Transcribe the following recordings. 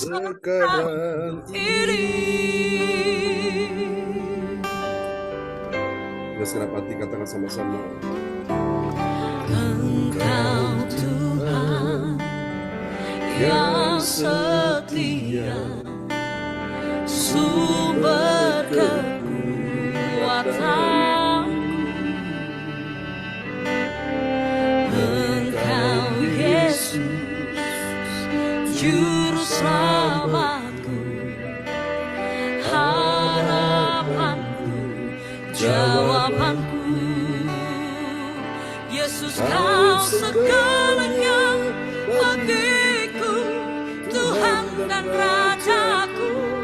sekarang ini. Kita serap hati, katakan sama-sama. Engkau Tuhan yang setia, sumber kekuatan. Engkau Yesus, juru selamatku, harapanku, jawabanku. Yesus, kau segalanya bagiku, Tuhan dan Rajaku.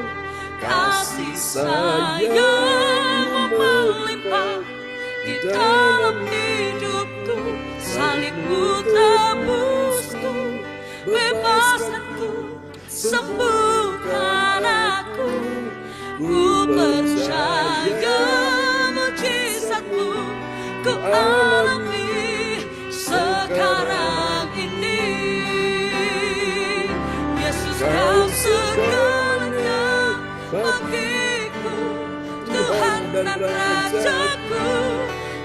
Kasih sayang melimpah di dalam hidupku. Salibmu tebusku, bebaskanku, sembuhkan aku. Ku percaya mujizatmu ku alami sekarang ini. Yesus, kau segalanya bagiku, Tuhan dan Rajaku.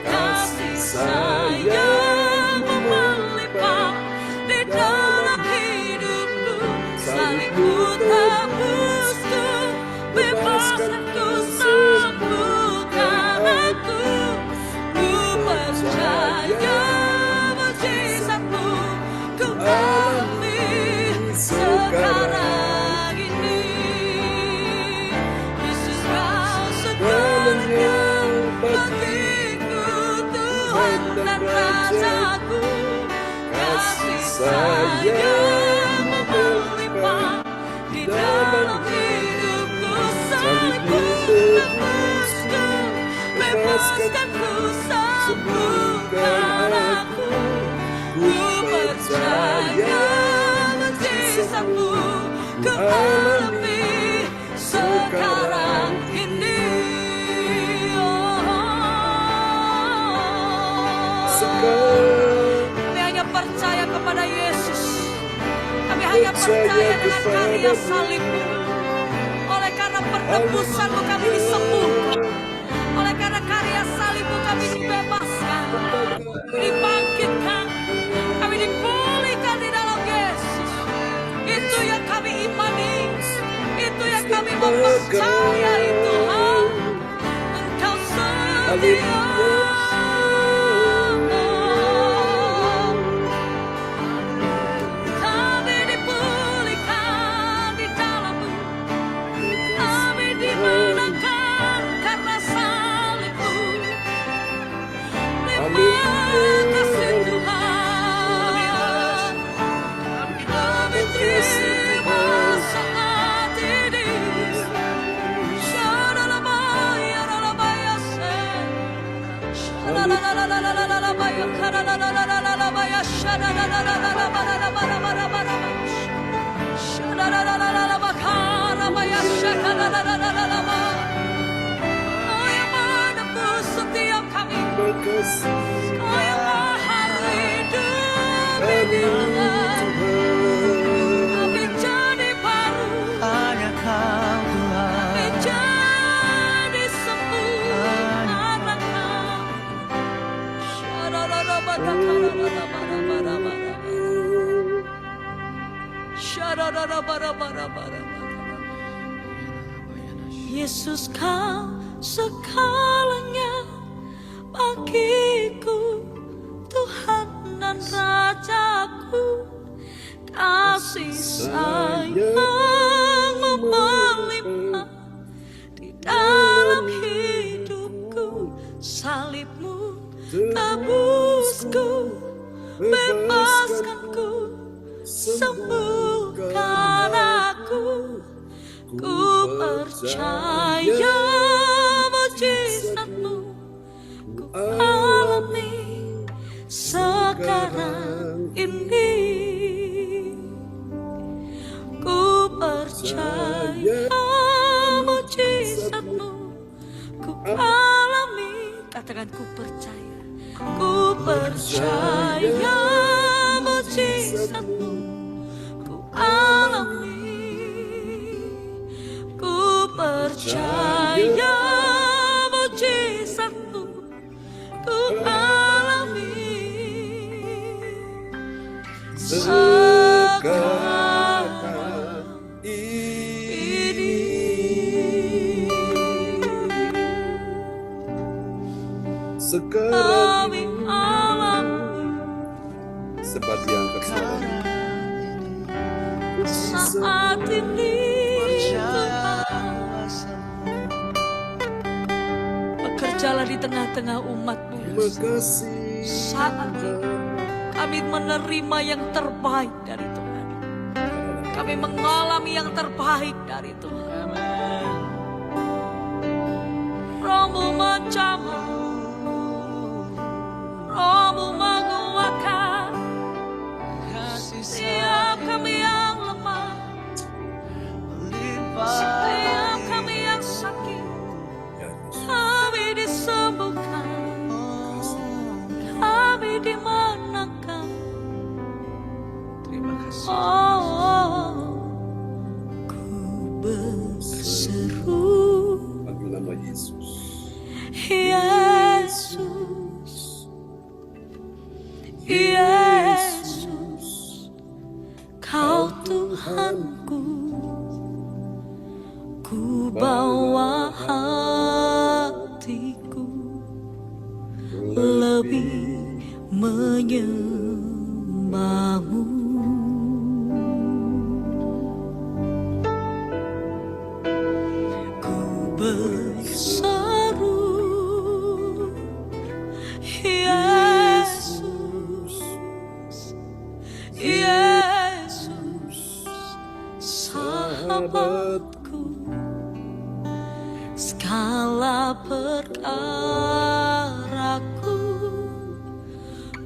Kasih sayang melimpah di dalam hidupku. Salibmu tebusku, bebaskanku, sembuhkan aku. Ku percaya mujizatmu ku alami sekarang ini. Yesus, kau segalanya bagiku, Tuhan dan Rajaku. Kasih sayang melimpah di dalam hidupku. Salibmu tebusku, bebaskanku, sembuhkan aku. Ku percaya mujizatmu ku alami sekarang ini. Kami hanya percaya kepada Yesus. Kami hanya percaya dengan karya salibmu. Oleh karena penebusanmu kami disembuhkan. Oleh karena karya salibmu kami dibebaskan, dibangkitkan, kami dipulihkan di dalam Yesus. Itu yang kami imani, itu yang kami mempercayai Tuhan. Engkau setia. Kami dipulihkan di dalam-Mu. Kami dimenangkan karena salib-Mu. Terima kasih Tuhan. Kami terima sangat ini. Shadalabaya, ralabaya, shadalalalalalalabaya, karalalalalalalabaya, shadalalalalalalabaya, shadalalalalalalabaya, shadalalalalalalabaya. Kau yang menebus setiap kami. Kau yang maha hidup ini. Kami jadi baru. Hanya Kau Tuhan. Kami jadi sembuh karena Kau. Yesus, Kau segalanya bagiku, Tuhan dan Rajaku. Kasih sayang melimpah di dalam hidupku. Salibmu tebusku, bebaskanku, sembuhkan aku. Ku percaya mujizatmu ku alami sekarang ini. Ku percaya mujizatmu ku alami. Katakan, ku percaya. Ku percaya mujizatmu ku alami percaya mujizatmu ku alami sekarang ini sekarang kami alami sebat diangkat suara saat ini Tuhan. Bekerjalah di tengah-tengah umat-Mu. makasih Saat kami menerima yang terbaik dari Tuhan. Kami mengalami yang terbaik dari Tuhan. Rohmu menjamah, Rohmu menguatkan setiap kami yang lemah, setiap kami yang sakit, kami disembuhkan, kami dimenangkan. Terima kasih. Oh, ku berseru, panggil nama Yesus. Yesus, Yesus, Kau Tuhanku, ku bawa hatiku lebih menyembahmu. Ku berseru, Yesus, Yesus, sahabatku, segala perkaraku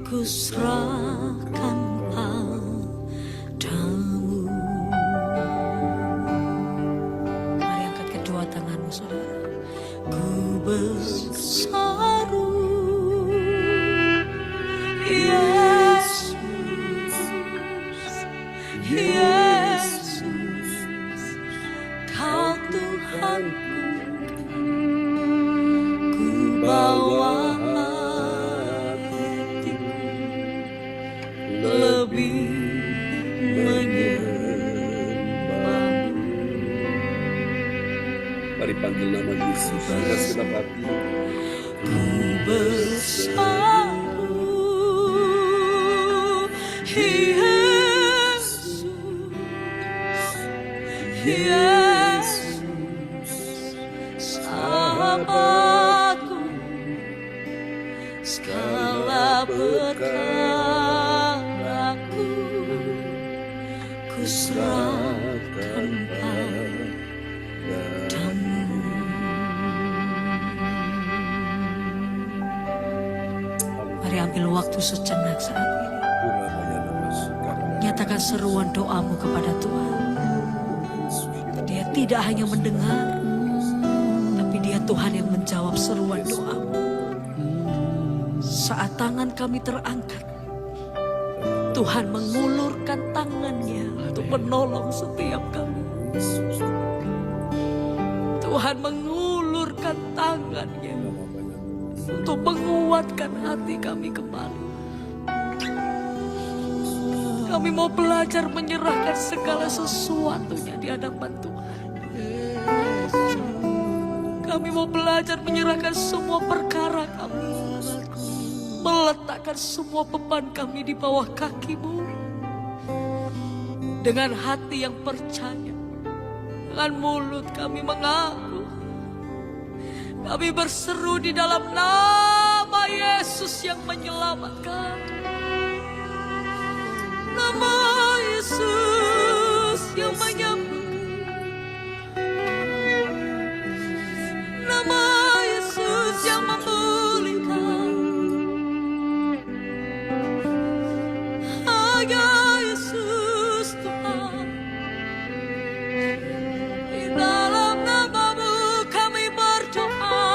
ku serahkan padamu. Mari angkat kedua tanganmu, saudara. Ku berseru, Yesus, Yesus, Kau Tuhanku, ku bawa hatiku lebih menyembahmu. Mari panggil nama Yesus dengan segenap hati. Ku berseru, Yesus, Yesus, sahabatku, segala perkaraku ku serahkan padamu. Mari ambil waktu sejenak saat ini. Nyatakan seruan doamu kepada Tuhan. Dia tidak hanya mendengar, tapi Dia Tuhan yang menjawab seruan doamu. Saat tangan kami terangkat, Tuhan mengulurkan tangannya untuk menolong setiap kami. Tuhan mengulurkan tangannya untuk menguatkan hati kami kembali. Kami mau belajar menyerahkan segala sesuatunya di hadapan Tuhan. Kami mau belajar menyerahkan semua perkara kami, meletakkan semua beban kami di bawah kaki-Mu. Dengan hati yang percaya, dengan mulut kami mengaku, kami berseru di dalam nama Yesus yang menyelamatkan. Nama Yesus yang menyembuhkan. Nama Yesus yang memulihkan. Hanya Yesus Tuhan. Di dalam nama-Mu kami berdoa.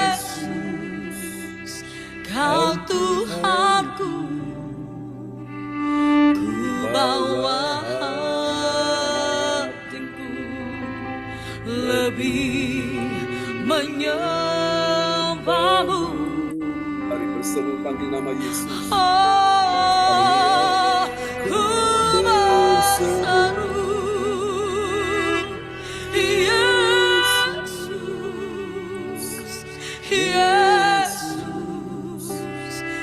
Yesus, Kau Tuhanku, ku bawa hatiku lebih menyembahmu. Mari bersama panggil nama Yesus. Oh, ku berseru, Yesus, Yesus,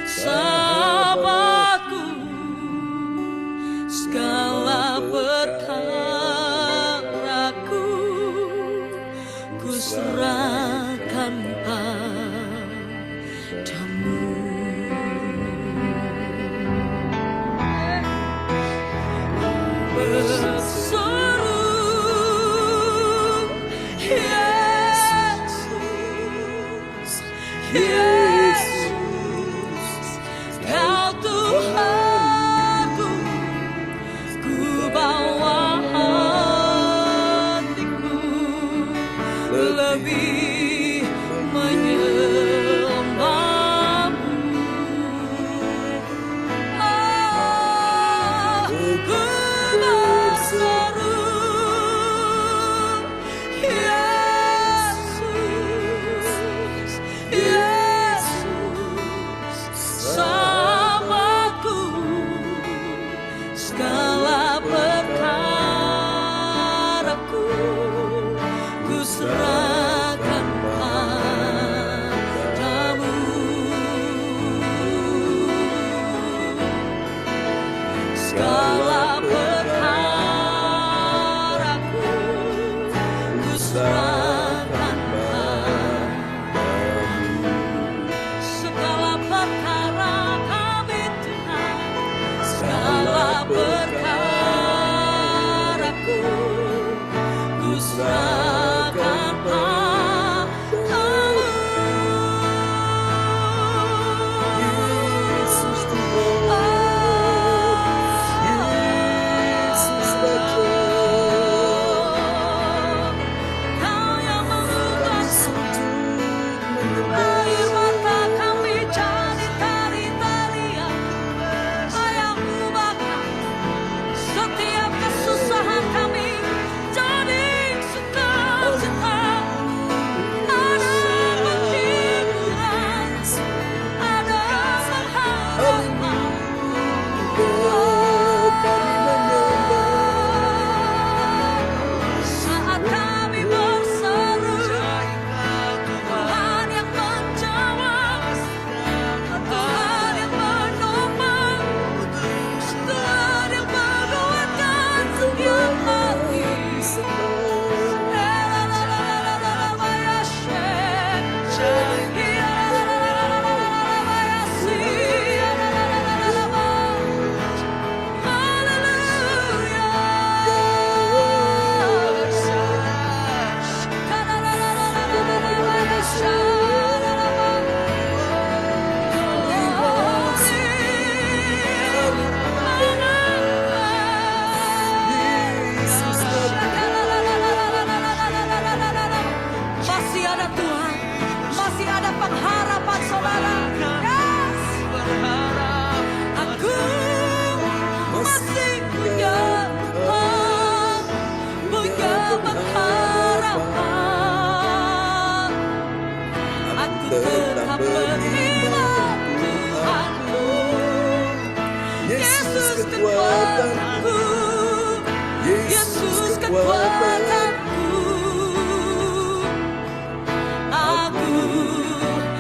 sahabatku, segala perkaraku ku serahkan padamu. Berseru, Yesus, Yesus, Kau Tuhanku, ku bawa hatiku lebih menyembahmu. Oh, ku berseru, Yesus, Yesus, sahabatku, segala perkaraku ku serahkan padamu. Segala perkaraku ku serahkan padamu. Segala perkara kami Tuhan, segala perkaraku ku serahkan padamu. Yesus Tuhan, Yesus Raja. Kau yang mengubahku, air mata kami jadi tari-tarian. Kau yang ubahkan setiap kesusahan kami jadi sukacita. Ada penghiburan, ada pengharapan. Saat kami berseru, Tuhan yang menjawab, Tuhan yang menopang, Tuhan yang menguatkan setiap hati. Masih ada Tuhan, masih ada pengharapan saudara. Yes. Aku masih punya Tuhan, punya pengharapan. Aku tetap menerima Tuhanku, Yesus kekuatanku, Yesus kekuatanku. Aku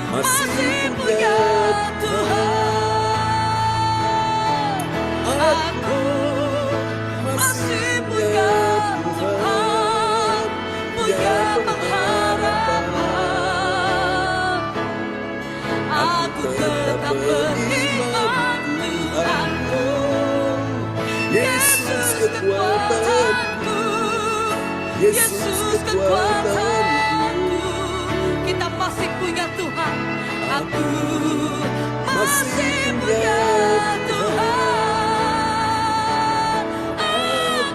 masih punya Tuhan. Aku masih punya Tuhan, punya pengharapan. Aku tetap beriman Tuhanku, Yesus kekuatanku, Yesus kekuatanku. Kita masih punya Tuhan. Aku masih punya Tuhan.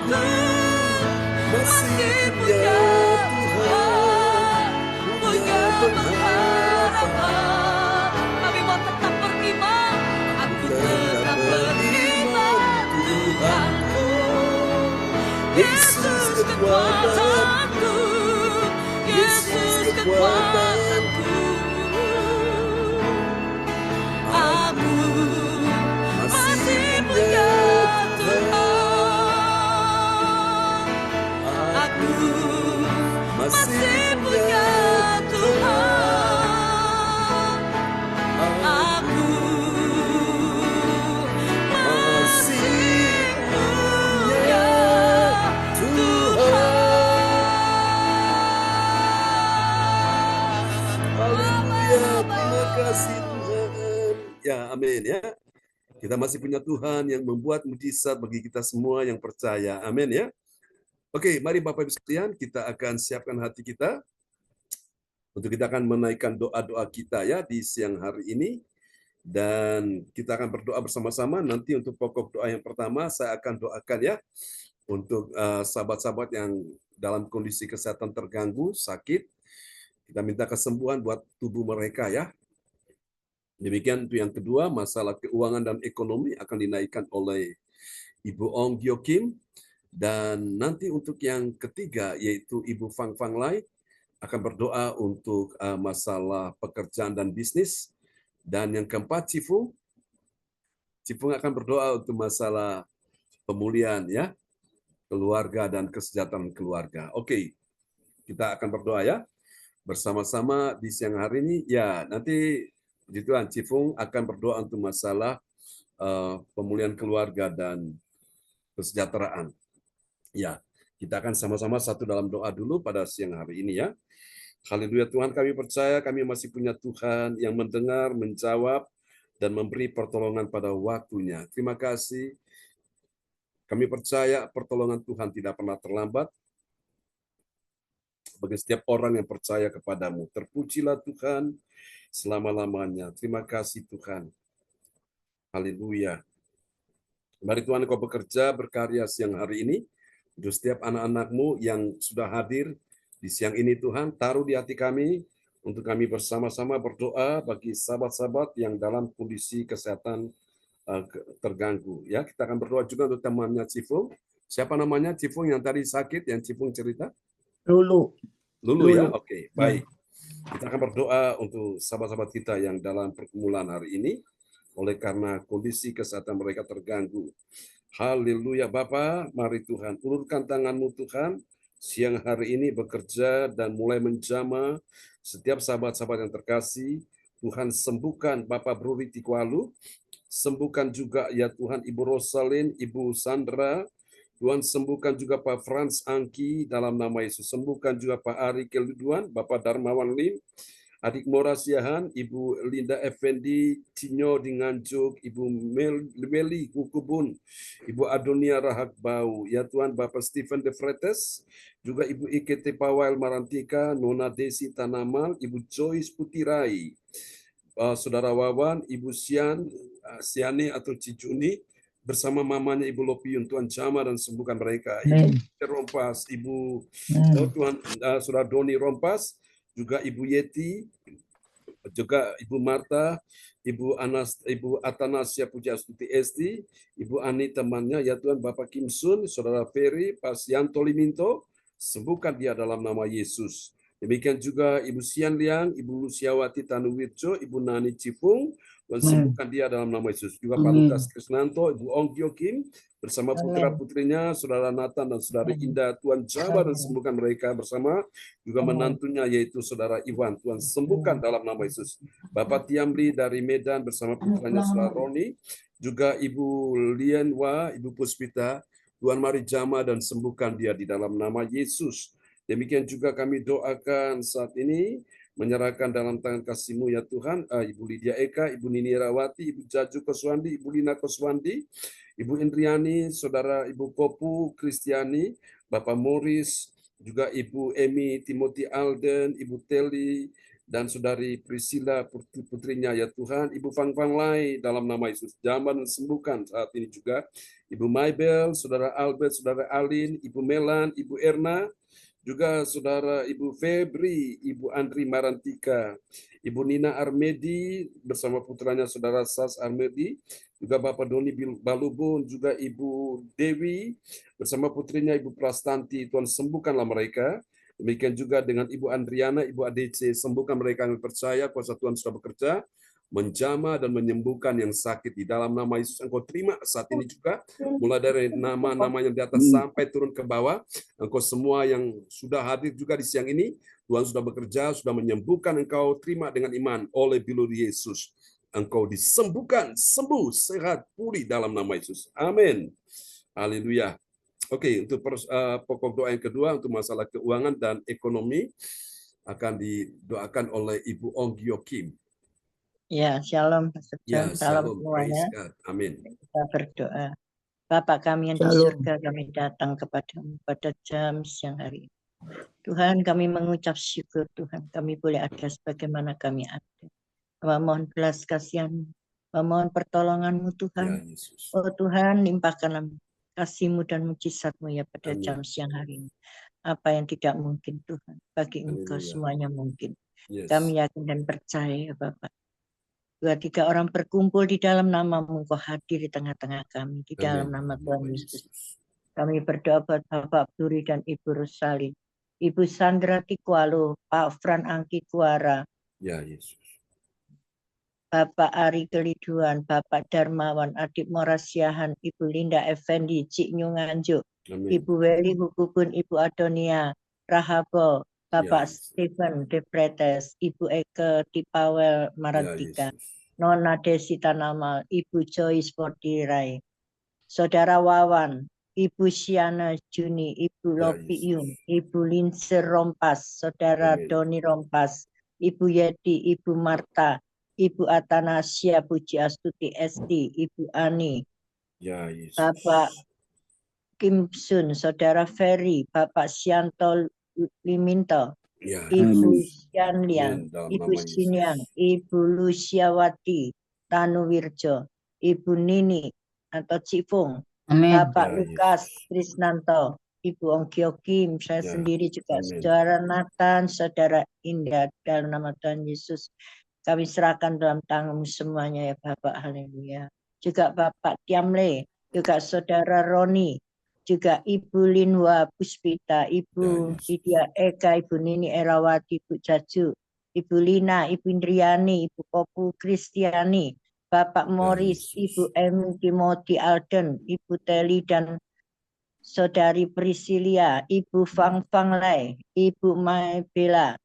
Aku masih punya Tuhan, punya pengharapan. Kami mau tetap beriman. Aku tetap beriman Tuhanku. Yesus kekuatanku, Yesus kekuatanku. Aku masih punya Tuhan. Aku masih punya Tuhan. Aku masih punya Haleluya, terima kasih Tuhan. Ya, amin ya. Kita masih punya Tuhan yang membuat mujizat bagi kita semua yang percaya. Amin ya. Oke, mari Bapak Ibu sekalian, kita akan siapkan hati kita untuk kita akan menaikkan doa-doa kita ya di siang hari ini. Dan kita akan berdoa bersama-sama. Nanti untuk pokok doa yang pertama, saya akan doakan ya untuk sahabat-sahabat yang dalam kondisi kesehatan terganggu, sakit. Kita minta kesembuhan buat tubuh mereka ya. Demikian itu yang kedua, masalah keuangan dan ekonomi akan dinaikkan oleh Ibu Ong Gyo Kim. Dan nanti untuk yang ketiga, yaitu Ibu Fang Fang Lai, akan berdoa untuk masalah pekerjaan dan bisnis. Dan yang keempat, Cifung akan berdoa untuk masalah pemulihan ya, keluarga dan kesejahteraan keluarga. Oke, kita akan berdoa ya bersama-sama di siang hari ini. Ya, nanti puji Tuhan, Cifung akan berdoa untuk masalah pemulihan keluarga dan kesejahteraan. Ya, kita akan sama-sama satu dalam doa dulu pada siang hari ini ya. Haleluya Tuhan, kami percaya kami masih punya Tuhan yang mendengar, menjawab, dan memberi pertolongan pada waktunya. Terima kasih. Kami percaya pertolongan Tuhan tidak pernah terlambat bagi setiap orang yang percaya kepadamu. Terpujilah Tuhan selama-lamanya. Terima kasih Tuhan. Haleluya. Mari Tuhan Engkau bekerja, berkarya siang hari ini. Untuk setiap anak-anak-Mu yang sudah hadir di siang ini Tuhan, taruh di hati kami untuk kami bersama-sama berdoa bagi sahabat-sahabat yang dalam kondisi kesehatan terganggu. Ya, kita akan berdoa juga untuk temannya Cifung. Siapa namanya Cifung yang tadi sakit, yang Cifung cerita? Lulu ya, oke, baik. Kita akan berdoa untuk sahabat-sahabat kita yang dalam pergumulan hari ini, oleh karena kondisi kesehatan mereka terganggu. Haleluya Bapa, mari Tuhan, ulurkan tangan-Mu Tuhan, siang hari ini bekerja dan mulai menjamah setiap sahabat-sahabat yang terkasih. Tuhan sembuhkan Bapak Bruri Tikwalu, sembuhkan juga ya Tuhan Ibu Rosalin, Ibu Sandra, Tuhan sembuhkan juga Pak Frans Angki dalam nama Yesus. Sembuhkan juga Pak Ari Keluduan, Bapak Darmawan Lim, Adik Moras Yahan, Ibu Linda Effendi, Cinyo di Nganjuk, Ibu Meli Kukubun, Ibu Adonia Rahak Bau, ya Tuhan Bapak Stephen De Fretes, juga Ibu Ikete Pawel Marantika, Nona Desi Tanamal, Ibu Joyce Putirai, Saudara Wawan, Ibu Siani atau Cijuni, bersama mamanya Ibu Lopiun, Tuhan jamah dan sembuhkan mereka. Ibu Rompas, Ibu Tuhan, Saudara Doni Rompas, juga Ibu Yeti, juga Ibu Marta, Ibu Atanasia Pujastuti Esti, Ibu Ani temannya, ya Tuhan Bapak Kim Sun, Saudara Ferry, Pak Sianto Liminto, sembuhkan dia dalam nama Yesus. Demikian juga Ibu Sian Liang, Ibu Luciawati Tanuwirjo, Ibu Nani Cipung, Tuhan sembuhkan dia dalam nama Yesus. Juga Pak Lukas Krisnanto, Ibu Ong Gyo Kim, bersama putra-putrinya, Saudara Nathan dan Saudara Indah, Tuhan jamah dan sembuhkan mereka bersama juga menantunya yaitu Saudara Iwan, Tuhan sembuhkan dalam nama Yesus. Bapak Tiamli dari Medan bersama putranya Saudara Roni, juga Ibu Lianwa, Ibu Puspita, Tuhan mari jamah dan sembuhkan dia di dalam nama Yesus. Demikian juga kami doakan saat ini, menyerahkan dalam tangan kasih-Mu ya Tuhan, Ibu Lydia Eka, Ibu Nini Rawati, Ibu Jaju Koswandi, Ibu Lina Koswandi, Ibu Indriani, Saudara Ibu Kopu Kristiani, Bapak Morris, juga Ibu Emi Timothy Alden, Ibu Teli, dan saudari Priscilla putrinya ya Tuhan, Ibu Fang Fang Lai dalam nama Yesus, jamah dan sembuhkan saat ini juga, Ibu Maibel, Saudara Albert, Saudara Alin, Ibu Melan, Ibu Erna, juga Saudara Ibu Febri, Ibu Andri Marantika, Ibu Nina Armedi bersama putranya Saudara Sas Armedi, juga Bapak Doni Balubun, juga Ibu Dewi bersama putrinya Ibu Prastanti. Tuhan sembuhkanlah mereka. Demikian juga dengan Ibu Andriana, Ibu ADC, sembuhkan mereka yang percaya kuasa Tuhan sudah bekerja, menjamah dan menyembuhkan yang sakit di dalam nama Yesus. Engkau terima saat ini juga, mulai dari nama-nama yang di atas sampai turun ke bawah. Engkau semua yang sudah hadir juga di siang ini, Tuhan sudah bekerja, sudah menyembuhkan. Engkau terima dengan iman oleh bilur Yesus. Engkau disembuhkan, sembuh, sehat, pulih dalam nama Yesus. Amin. Haleluya. Oke, untuk pokok doa yang kedua untuk masalah keuangan dan ekonomi akan didoakan oleh Ibu Ong Gyo Kim. Ya, shalom, Pastor Ya, John. Salam shalom, praise semuanya. God. Amin. Kita berdoa. Bapak kami yang di Shalom. surga, kami datang kepadamu pada jam siang hari ini. Tuhan, kami mengucap syukur Tuhan, kami boleh ada sebagaimana kami ada. Memohon belas kasihan, memohon pertolongan-Mu Ya, Tuhan. Yesus. Oh Tuhan, limpahkanlah kasih-Mu dan mujizat-Mu ya pada Amin. jam siang hari ini. Apa yang tidak mungkin Tuhan, bagi Engkau Haleluya. semuanya mungkin. Yes. Kami yakin dan percaya ya Bapak. 2-3 orang berkumpul di dalam nama-Mu, Engkau hadir di tengah-tengah kami, di dalam Amin. nama Dalam Tuhan nama Yesus. Yesus. Kami berdoa buat Bapak Buri dan Ibu Rosalin, Ibu Sandra Tikwalo, Pak Fran Angki Kuara, Ya, Yesus. Bapak Ari Keliduan, Bapak Darmawan, Adik Morasiahan, Ibu Linda Effendi, Cik Nyunganjuk, Amin. Ibu Weli Hukubun, Ibu Adonia, Rahabo, Bapak Yesus. Stephen Depretes, Ibu Eke Tipawel Ya, Marantika, Yesus. Nona Desi Tanamal, Ibu Joyce Fordirai, Saudara Wawan, Ibu Siana Juni, Ibu Ya, Lopi Yesus. Yun, Ibu Linse Rompas, Saudara Amin. Doni Rompas, Ibu Yeti, Ibu Marta, Ibu Atanasia Puji Astuti Esti, Ibu Ani, Ya, Yesus. Bapak Kim Sun, Saudara Ferry, Bapak Sianto Liminto, Ya, Ibu Yesus. Sian Liang, Amin. Dalam Ibu nama Yesus. Siniang, Ibu Luciawati, Tanu Wirjo, Ibu Nini atau Cifung, Amin. Bapak Ya, Lukas Yesus. Krisnanto, Ibu Ongkyo Kim, saya Ya, sendiri juga, amin. Saudara Nathan, Saudara Indah, dalam nama Tuhan Yesus, kami serahkan dalam tangan-Mu semuanya ya Bapak, haleluya. Juga Bapak Tiamle, juga Saudara Roni, juga Ibu Linwa Puspita, Ya, Ibu Yesus. Lydia Eka, Ibu Nini Erawati, Ibu Jaju, Ibu Lina, Ibu Indriani, Ibu Popu Kristiani, Bapak Ya, Morris, Yesus. Ibu M. Timothy Alden, Ibu Teli dan Saudari Priscilia, Ibu Fang Fang Lai, Ibu Maibela,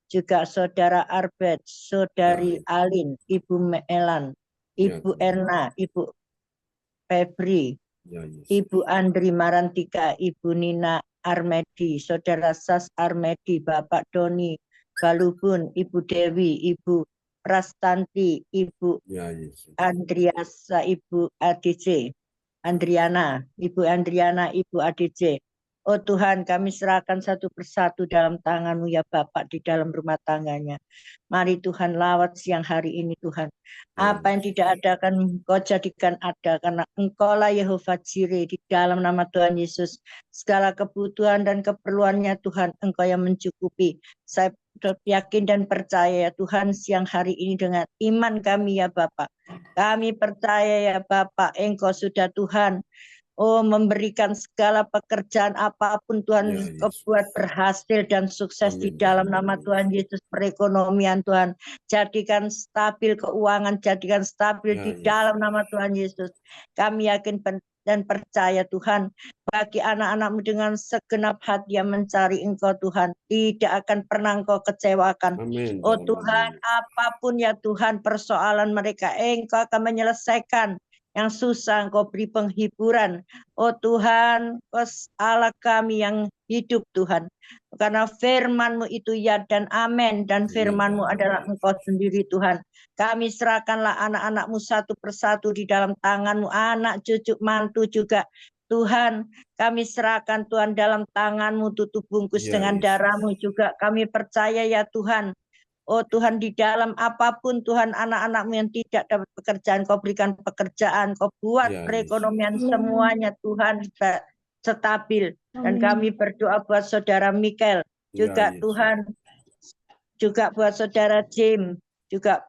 juga Saudara Arbet, Ya, Saudari Yesus. Alin, Ibu Melan, Ya, Ibu Tuhan. Erna, Ibu Febri, Ya, Yesus. Ibu Andri Marantika, Ibu Nina Armedi, Saudara Sas Armedi, Bapak Doni Balubun, Ibu Dewi, Ibu Prastanti, Ibu Ya, Yesus. Andriasa, Ibu ADC, Andriana, Ibu Andriana, Ibu ADC. Oh Tuhan, kami serahkan satu persatu dalam tangan-Mu ya Bapak di dalam rumah tangganya. Mari Tuhan lawat siang hari ini Tuhan. Ya, Apa yang Yesus. tidak ada akan Engkau jadikan ada, karena Engkaulah Yehova Jireh, di dalam nama Tuhan Yesus. Segala kebutuhan dan keperluannya Tuhan, Engkau yang mencukupi. Saya yakin dan percaya ya Tuhan, siang hari ini dengan iman kami ya Bapak. Kami percaya ya Bapak, Engkau sudah Tuhan, oh memberikan segala pekerjaan apapun Tuhan, Ya, Kau Yesus. buat berhasil dan sukses di Amin. dalam Dalam nama nama Tuhan Yesus. Yesus. Perekonomian Tuhan, jadikan stabil keuangan, jadikan stabil Ya, di Yesus. dalam nama Tuhan Yesus. Kami yakin dan percaya Tuhan, bagi anak-anak-Mu dengan segenap hati yang mencari Engkau Tuhan, tidak akan pernah Engkau kecewakan. Amin. Oh Dalam nama Tuhan, Yesus. apapun ya Tuhan persoalan mereka, Engkau akan menyelesaikan. Yang susah Engkau beri penghiburan. Oh Tuhan, Kau Allah kami yang hidup Tuhan. Karena firman-Mu itu ya dan amin. Dan Amin. firman-Mu Dalam nama adalah Yesus. Engkau sendiri Tuhan. Kami serahkanlah anak-anak-Mu satu persatu di dalam tangan-Mu. Anak, cucu, mantu juga. Tuhan, kami serahkan Tuhan dalam tangan-Mu, tutup bungkus Ya, dengan Yesus. darah-Mu juga. Kami percaya ya Tuhan, Oh Tuhan, di dalam apapun Tuhan, anak-anak-Mu yang tidak dapat pekerjaan, Kau berikan pekerjaan, Kau buat Ya, perekonomian semuanya Tuhan stabil. Dan kami berdoa buat saudara Michael, juga Yesus. Tuhan, juga buat saudara Jim, juga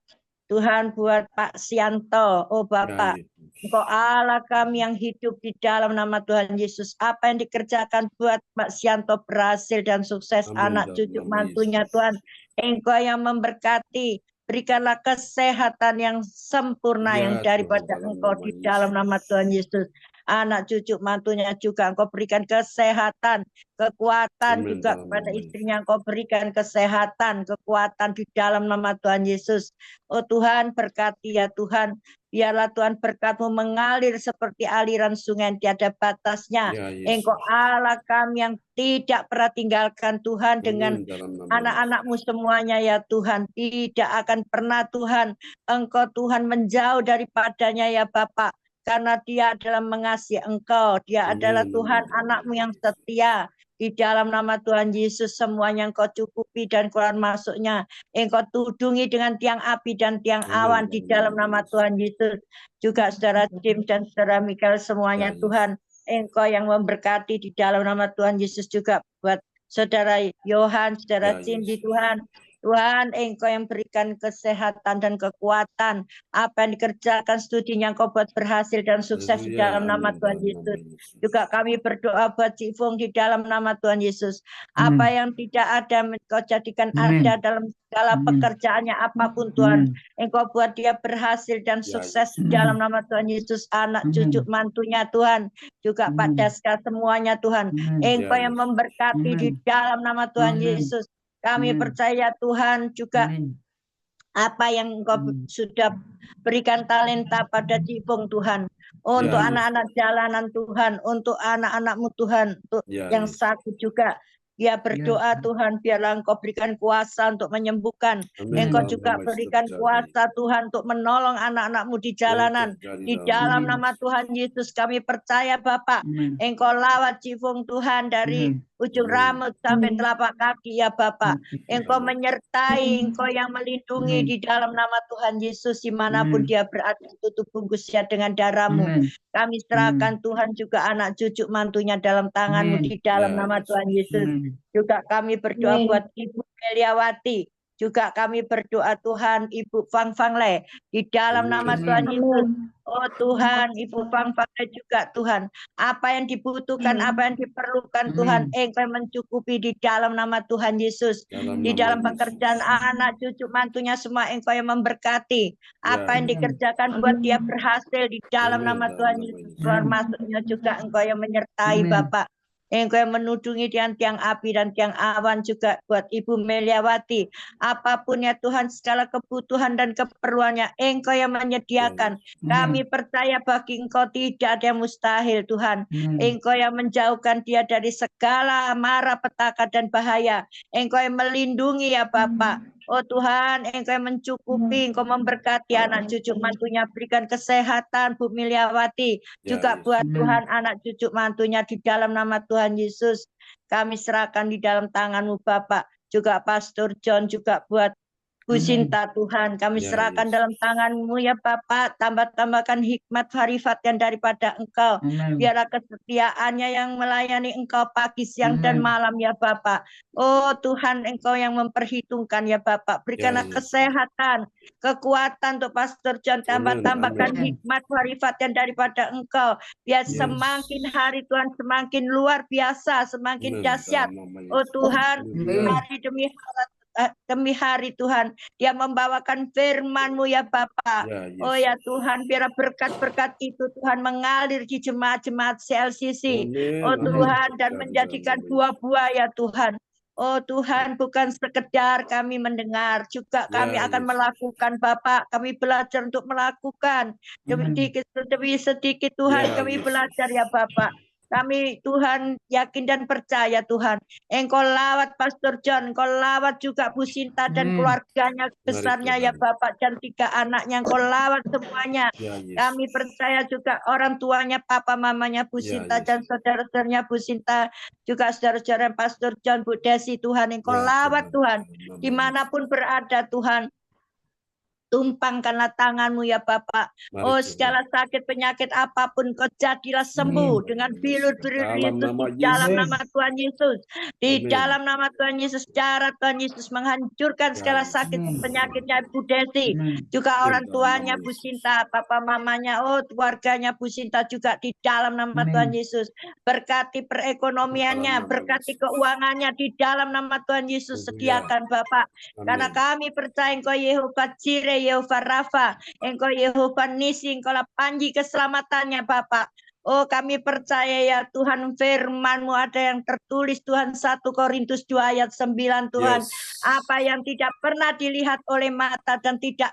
Tuhan buat Pak Sianto. Oh Bapak, Ya, Yesus. Engkau Allah kami yang hidup di dalam nama Tuhan Yesus. Apa yang dikerjakan buat Pak Sianto berhasil dan sukses, Amin, anak dalam cucu nama mantunya Yesus. Tuhan. Engkau yang memberkati. Berikanlah kesehatan yang sempurna Ya, yang Tuhan, daripada dalam Engkau nama di dalam nama Yesus. Tuhan Yesus. Anak cucu mantunya juga Engkau berikan kesehatan, kekuatan Amin, juga dalam kepada nama istrinya. Engkau berikan kesehatan, kekuatan di dalam nama Tuhan Yesus. Oh Tuhan, berkati ya Tuhan. Biarlah Tuhan berkat-Mu mengalir seperti aliran sungai yang tiada batasnya. Ya, Engkau Yesus. Allah kami yang tidak pernah tinggalkan Tuhan dengan Amin, dalam nama Yesus. anak-anak-Mu semuanya ya Tuhan. Tidak akan pernah Tuhan, Engkau Tuhan menjauh daripadanya ya Bapak. Karena dia adalah mengasihi Engkau. Dia adalah Amin, Tuhan amin, dalam anak-Mu nama yang Yesus. setia. Di dalam nama Tuhan Yesus semuanya Engkau cukupi dan keluar masuknya. Engkau tudungi dengan tiang api dan tiang Amin, awan di dalam nama Yesus. Tuhan Yesus. Juga saudara Jim dan saudara Michael semuanya Ya, Yesus. Tuhan. Engkau yang memberkati di dalam nama Tuhan Yesus juga buat saudara Yohan, saudara Ya, Cindy Yesus. Tuhan. Tuhan, Engkau yang berikan kesehatan dan kekuatan. Apa yang dikerjakan studinya Engkau buat berhasil dan sukses di Haleluya, dalam nama amin, Tuhan dalam nama Yesus. Yesus. Juga kami berdoa buat Cik Fung di dalam nama Tuhan Yesus. Apa yang tidak ada, Engkau jadikan ada dalam segala pekerjaannya apapun Tuhan. Engkau buat dia berhasil dan Ya, sukses Yesus. di dalam nama Tuhan Yesus. Anak cucu mantunya Tuhan. Juga Pak Daska semuanya Tuhan. Engkau Ya, yang Yesus. memberkati di dalam nama Tuhan Yesus. Kami percaya Tuhan juga apa yang Engkau sudah berikan talenta pada Cipung Tuhan. Untuk Ya, Yesus. anak-anak jalanan Tuhan, untuk anak-anak-Mu Tuhan, untuk Ya, yang Yesus. sakit juga. Dia berdoa Tuhan, biarlah Engkau berikan kuasa untuk menyembuhkan. Amin, Engkau dalam juga nama Yesus berikan terjadi. kuasa Tuhan untuk menolong anak-anak-Mu di Yang jalanan. terjadi Di dalam dalam nama nama Tuhan Yesus kami percaya Bapak. Engkau lawat Cipung Tuhan dari ujung Amin. rambut sampai telapak kaki ya Bapak. Engkau Amin. menyertai, Engkau yang melindungi di dalam nama Tuhan Yesus dimanapun dia berada, tutup bungkusnya dengan darah-Mu. Kami serahkan Tuhan juga anak cucu mantunya dalam tangan-Mu di dalam Ya, nama Yesus. Tuhan Yesus. Juga kami berdoa buat Ibu Meliawati. Juga kami berdoa Tuhan Ibu Fang Fang Le di dalam nama Tuhan Yesus. Oh Tuhan, Ibu Fang Fang Le juga Tuhan. Apa yang dibutuhkan, apa yang diperlukan Tuhan, Engkau mencukupi di dalam nama Tuhan Yesus. Dalam Di nama dalam Yesus. pekerjaan anak cucu mantunya semua Engkau yang memberkati. Ya, Apa yang Yesus. dikerjakan buat dia berhasil di dalam Amin, nama dalam Tuhan nama Yesus. Yesus. Keluar masuknya juga Engkau yang menyertai Bapak. Engkau yang menudungi dengan tiang api dan tiang awan juga buat Ibu Meliawati. Apapun ya Tuhan, segala kebutuhan dan keperluannya Engkau yang menyediakan. Kami percaya bagi Engkau tidak ada yang mustahil Tuhan. Engkau yang menjauhkan dia dari segala mara petaka dan bahaya. Engkau yang melindungi ya Bapak. Oh Tuhan, Engkau yang mencukupi, Engkau memberkati anak cucu mantunya, berikan kesehatan Bu Miliawati. Ya, Juga Yesus. buat Tuhan anak cucu mantunya di dalam nama Tuhan Yesus. Kami serahkan di dalam tangan-Mu Bapak. Juga Pastor John, juga buat Bu Sinta Tuhan, kami Ya, serahkan Yesus. dalam tangan-Mu ya Bapak, tambahkan hikmat harifat yang daripada Engkau. Biarlah kesetiaannya yang melayani Engkau pagi, siang, dan malam ya Bapak. Oh Tuhan, Engkau yang memperhitungkan ya Bapak. Berikanlah Ya, Yesus. kesehatan, kekuatan untuk Pastor John, Amin, tambahkan amin. hikmat harifat yang daripada Engkau. Biar Yes. semakin hari Tuhan semakin luar biasa, semakin Amin, dahsyat. dalam nama Oh Yesus. Tuhan, Haleluya. hari demi hari Tuhan, dia membawakan firman-Mu ya Bapak. Ya, Oh Yesus. ya Tuhan, biar berkat-berkat itu Tuhan mengalir di jemaat-jemaat CLCC. Amin, Oh amin. Tuhan, dan Terjadi menjadikan dalam nama Yesus. buah-buah ya Tuhan. Oh Tuhan, bukan sekedar kami mendengar, juga kami Ya, akan Yesus. melakukan Bapak. Kami belajar untuk melakukan. Demi sedikit Tuhan, Ya, kami Yesus. belajar ya Bapak. Kami Tuhan yakin dan percaya Tuhan. Engkau lawat Pastor John, Engkau lawat juga Bu Sinta dan keluarganya besarnya ya Tuhan. Bapak dan 3 anaknya, Engkau lawat semuanya. Ya, Yesus. Kami percaya juga orang tuanya, papa mamanya Bu Ya, Sinta Yesus. dan saudara-saudaranya Bu Sinta, juga saudara-saudara Pastor John, Bu Desi, Tuhan Engkau Ya, lawat Tuhan, dalam nama dimanapun berada Tuhan. Tumpangkanlah tanganmu ya Bapak. Mari, Oh, Tuhan. segala sakit penyakit apapun kau jadilah sembuh dengan bilur-bilur Dalam Yesus, nama di dalam Yesus. nama Tuhan Yesus. Di Amin. dalam nama Tuhan Yesus, cara Tuhan Yesus menghancurkan Ya, segala Yesus. sakit penyakitnya Bu Desi, juga orang Dalam tuanya nama Bu Yesus. Sinta, papa mamanya, oh keluarganya Bu Sinta juga di dalam nama Tuhan Yesus. Berkati Dalam nama perekonomiannya, berkati Yesus. keuangannya di dalam nama Tuhan Yesus. Haleluya. Sediakan Bapak. Karena Amin. kami percaya Engkau Yehova Jireh, Yehova Rafa, Engkau Yehova Nisi, Engkau lah panji keselamatannya Bapak. Oh, kami percaya ya Tuhan, firman-Mu ada yang tertulis Tuhan, 1 Korintus 2 ayat 9 Tuhan. Yes. Apa yang tidak pernah dilihat oleh mata dan tidak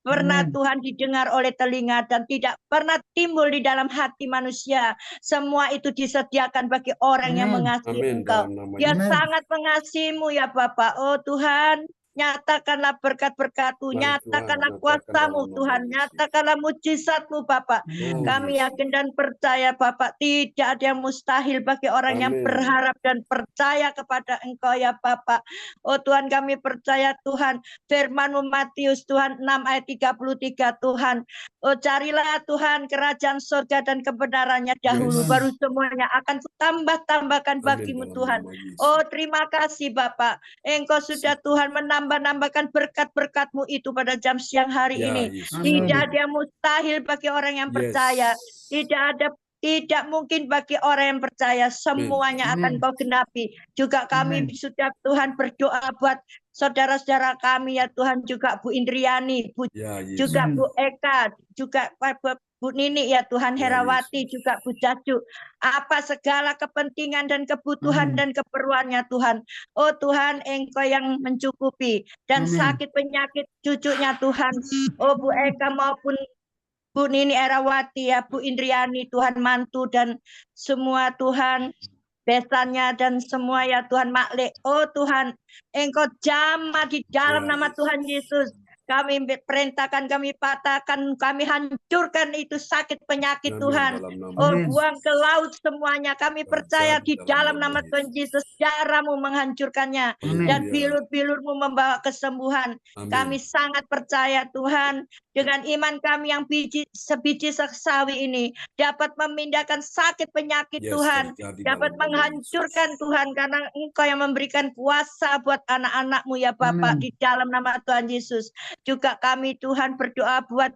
pernah Tuhan didengar oleh telinga dan tidak pernah timbul di dalam hati manusia. Semua itu disediakan bagi orang yang mengasihi Amin. Engkau. Dalam nama Dia Yesus. sangat mengasihi-Mu ya Bapak. Oh Tuhan, nyatakanlah berkat-berkat-Mu, Mari, Tuhan, nyatakanlah nyatakan kuasa-Mu dalam nama Tuhan, Yesus. nyatakanlah mujizat-Mu Bapak. Oh, Kami Yesus. yakin dan percaya Bapak, tidak ada yang mustahil bagi orang yang Amin. berharap dan percaya kepada Engkau ya Bapak. Oh Tuhan, kami percaya Tuhan, firman-Mu Matius Tuhan 6 ayat 33 Tuhan. Oh carilah Tuhan kerajaan surga dan kebenarannya dahulu, Yes. baru semuanya akan tambahkan Amin. bagimu Dalam Tuhan. nama Yesus. Oh terima kasih Bapak, Engkau sudah Tuhan menambahkan berkat-berkat-Mu itu pada jam siang hari Ya, ini. Yesus. Tidak Amin. ada yang mustahil bagi orang yang Yes. percaya. Tidak mungkin bagi orang yang percaya. Semuanya akan Kau genapi. Juga kami sudah Tuhan berdoa buat saudara-saudara kami ya Tuhan, juga Bu Indriani, Ya, Yesus. juga Bu Eka, juga Bu Nini ya Tuhan, Ya, Herawati, Yesus. juga Bu Jaju. Apa segala kepentingan dan kebutuhan dan keperluannya Tuhan. Oh Tuhan, Engkau yang mencukupi. Dan sakit penyakit cucunya Tuhan. Oh Bu Eka maupun Bu Nini Erawati ya, Bu Indriani, Tuhan mantu dan semua Tuhan besannya dan semua ya Tuhan Maklik. Oh Tuhan, Engkau jamah di dalam Ya, nama Yesus. Tuhan Yesus. Kami perintahkan, kami patahkan, kami hancurkan itu sakit penyakit Amin. Tuhan. Dalam nama Oh Yesus. buang ke laut semuanya. Kami percaya Terjadi di dalam dalam nama nama Tuhan Yesus, cara-Mu menghancurkannya. Dan Haleluya. bilur-bilur-Mu membawa kesembuhan. Kami Amin. sangat percaya Tuhan, dengan iman kami yang sebiji sawi ini dapat memindahkan sakit penyakit Yes, Tuhan, terjadi dapat dalam nama menghancurkan Yesus. Tuhan, karena Engkau yang memberikan kuasa buat anak-anak-Mu ya Bapak, di dalam nama Tuhan Yesus. Juga kami Tuhan berdoa buat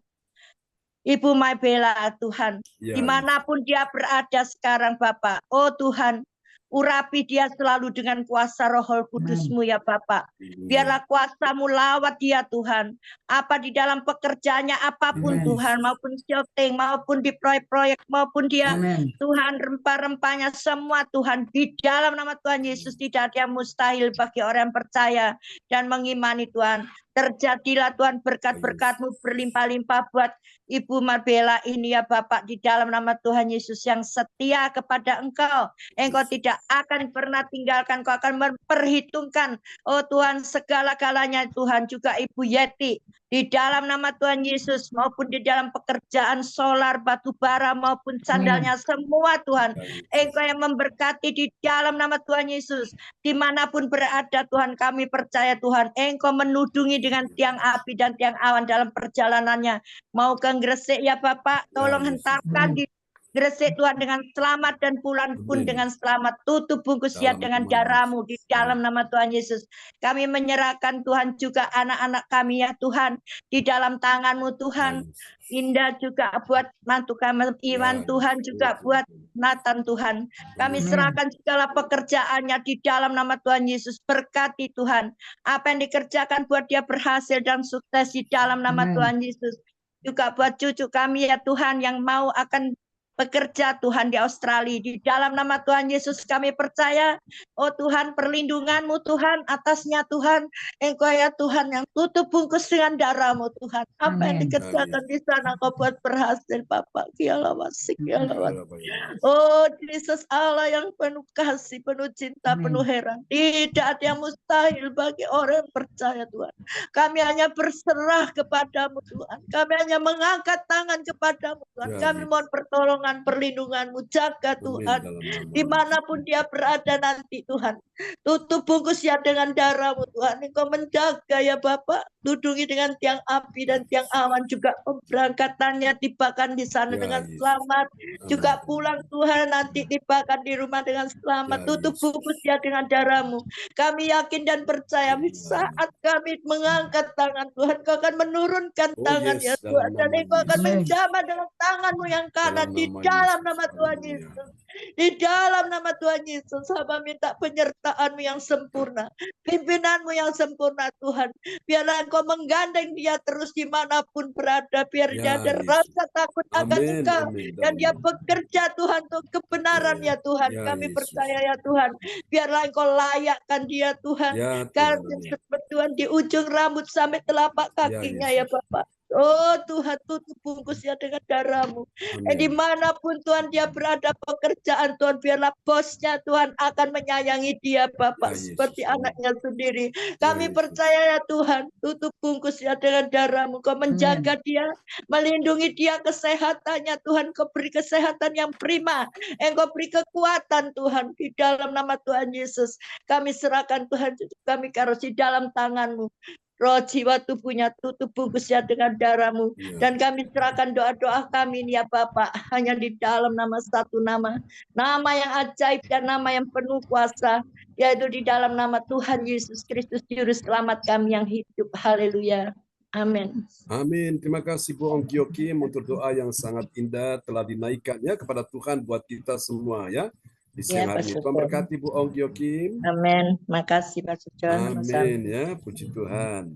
Ibu Maibela Tuhan, Ya, Yesus. dimanapun dia berada sekarang Bapak. Oh Tuhan, urapi dia selalu dengan kuasa Roh Kudus-Mu ya Bapak. Haleluya. Biarlah kuasa-Mu lawat dia Tuhan. Apa di dalam pekerjaannya apapun Tuhan, maupun syuting, maupun di proyek-proyek, maupun dia Tuhan rempah-rempahnya semua Tuhan. Di dalam nama Tuhan Yesus tidak ada yang mustahil bagi orang yang percaya dan mengimani Tuhan. Terjadilah Tuhan berkat-berkat-Mu berlimpah-limpah buat Ibu Marbella ini ya Bapak, di dalam nama Tuhan Yesus yang setia kepada Engkau. Engkau tidak akan pernah tinggalkan, Engkau akan memperhitungkan. Oh Tuhan, segala-galanya Tuhan, juga Ibu Yeti. Di dalam nama Tuhan Yesus, maupun di dalam pekerjaan solar, batu bara, maupun sandalnya semua Tuhan. Engkau yang memberkati di dalam nama Tuhan Yesus. Dimanapun berada Tuhan, kami percaya Tuhan, Engkau menudungi dengan tiang api dan tiang awan dalam perjalanannya. Mau ke Gresik ya Bapak, tolong hentarkan di Gresik Tuhan dengan selamat, dan pulang pun dengan selamat. Tutup bungkus siap dengan darah-Mu di dalam nama Tuhan Yesus. Kami menyerahkan Tuhan juga anak-anak kami ya Tuhan, di dalam tangan-Mu Tuhan. Indah juga buat mantu kami Iwan Tuhan, juga buat Nathan Tuhan. Kami serahkan segala pekerjaannya di dalam nama Tuhan Yesus. Berkati Tuhan, apa yang dikerjakan buat dia berhasil dan sukses di dalam nama Tuhan Yesus. Juga buat cucu kami ya Tuhan, yang mau akan pekerja Tuhan di Australia. Di dalam nama Tuhan Yesus kami percaya, oh Tuhan, perlindungan-Mu Tuhan atasnya Tuhan. Engkau ya Tuhan yang tutup bungkus dengan darah-Mu Tuhan. Apa yang Amin. dikerjakan di sana Kau buat berhasil Bapak. Kialah wasik, kialah wasik. Hallelujah. Oh, Yesus Allah yang penuh kasih, penuh cinta, Amin. penuh heran. Tidak ada yang mustahil bagi orang yang percaya Tuhan. Kami hanya berserah kepadamu Tuhan. Kami hanya mengangkat tangan kepadamu Tuhan. Ya, Kami Yesus. mohon pertolongan, perlindunganmu. Jaga Amin Tuhan. dalam nama Dimanapun dia berada nanti Tuhan. Tutup bungkusnya dengan darah-Mu Tuhan. Engkau menjaga ya Bapak. Dudungi dengan tiang api dan tiang awan juga. Pemberangkatannya tibakan di sana Ya, dengan Yesus. selamat. Amin. Juga pulang Tuhan nanti tibakan di rumah dengan selamat. Ya, Tutup Yesus. bungkusnya dengan darah-Mu. Kami yakin dan percaya Dalam saat kami mengangkat tangan Tuhan, Kau akan menurunkan Oh, tangan yes, ya dalam Tuhan. Dan nama Engkau akan Yesus. Amin. menjamah dengan tangan-Mu yang kanan Dalam di nama dalam Yesus. nama Tuhan Haleluya. Yesus. Di dalam nama Tuhan Yesus, hamba minta penyertaan-Mu yang sempurna. Pimpinanmu yang sempurna Tuhan. Biarlah Engkau menggandeng dia terus dimanapun berada. Biar dia Ya, ada Yesus. rasa takut akan Amin, Engkau. amin. Dan Dalam dia nama. bekerja Tuhan untuk kebenaran ya Tuhan. Ya, Kami Yesus. percaya ya Tuhan. Biarlah Engkau layakkan dia Tuhan. Ya, Tuhan. Kasih Amin. Tuhan di ujung rambut sampai telapak Ya, kakinya ya Yesus. Bapak. Oh Tuhan, tutup bungkusnya dengan darah-Mu. Amin. Dimanapun Tuhan dia berada pekerjaan Tuhan, biarlah bosnya Tuhan akan menyayangi dia Bapak Ya, Yesus. seperti Amin. anaknya sendiri. Ya, Kami Yesus. percaya ya Tuhan, tutup bungkusnya dengan darah-Mu. Kau menjaga dia, melindungi dia kesehatannya Tuhan. Kau beri kesehatan yang prima. Engkau beri kekuatan Tuhan di dalam nama Tuhan Yesus. Kami serahkan Tuhan, kami taruh di dalam tangan-Mu. Roh jiwa tubuhnya tutup bungkusnya dengan darah-Mu. Ya. Dan kami serahkan doa-doa kami ini ya Bapak. Hanya di dalam nama satu nama. Nama yang ajaib dan nama yang penuh kuasa. Yaitu di dalam nama Tuhan Yesus Kristus Juru Selamat kami yang hidup. Haleluya. Amin. Amin. Terima kasih Bu Ongki Kim untuk doa yang sangat indah telah dinaikkannya kepada Tuhan buat kita semua ya di siang Ya, hari ini. Pak Tuhan Sujon. berkati Bu Ongki Kim. Amin. Makasih Pak Sujon. Amin ya, puji Tuhan.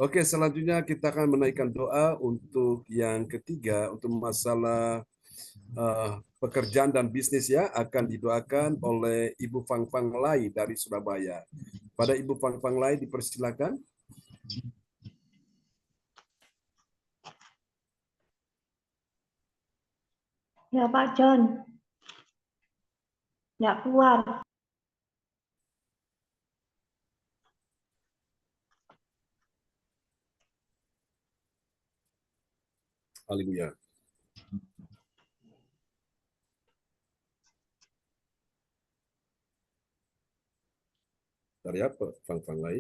Oke, selanjutnya kita akan menaikkan doa untuk yang ketiga untuk masalah pekerjaan dan bisnis ya, akan didoakan oleh Ibu Fang Fang Lai dari Surabaya. Pada Ibu Fang Fang Lai dipersilakan. Ya Pak John, nggak keluar. Haleluya. Dari apa Fang Fang Lai?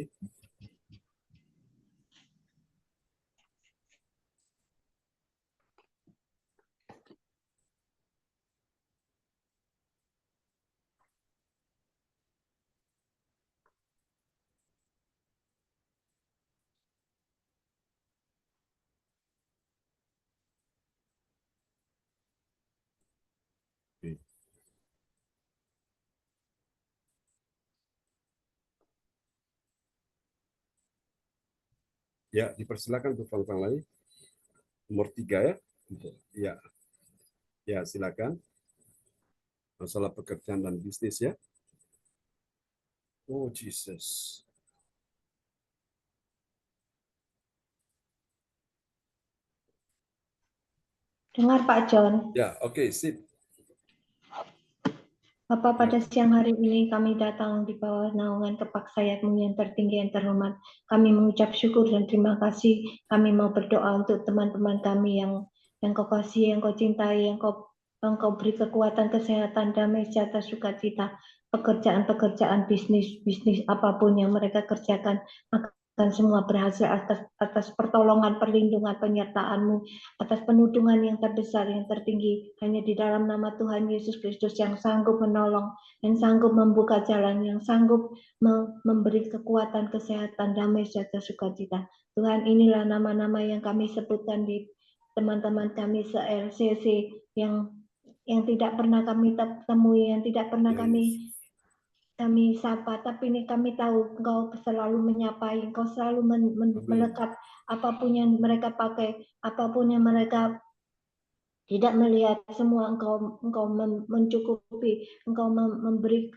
Ya, dipersilakan untuk Fang Fang Lai. Nomor 3 ya. Ya. Ya, silakan. Masalah pekerjaan dan bisnis ya. Oh, Jesus. Dengar Pak John, Ya, oke, sip. Bapak pada siang hari ini kami datang di bawah naungan kepak sayap-Mu yang tertinggi yang terhormat. Kami mengucap syukur dan terima kasih. Kami mau berdoa untuk teman-teman kami yang Kau kasihi, yang Kau cintai, yang Kau beri kekuatan, kesehatan, damai, sejahtera, sukacita, pekerjaan-pekerjaan, bisnis apapun yang mereka kerjakan akan semua berhasil atas pertolongan, perlindungan, penyertaan-Mu, atas penudungan yang terbesar, yang tertinggi, hanya di dalam nama Tuhan Yesus Kristus yang sanggup menolong, yang sanggup membuka jalan, yang sanggup memberi kekuatan, kesehatan, damai, sejahtera, sukacita. Tuhan, inilah nama-nama yang kami sebutkan di teman-teman kami se-RCC yang tidak pernah kami temui, yang tidak pernah kami sapa, tapi ini kami tahu Engkau selalu menyapai, Engkau selalu melekat apapun yang mereka pakai, apapun yang mereka tidak melihat semua engkau mencukupi, engkau memberi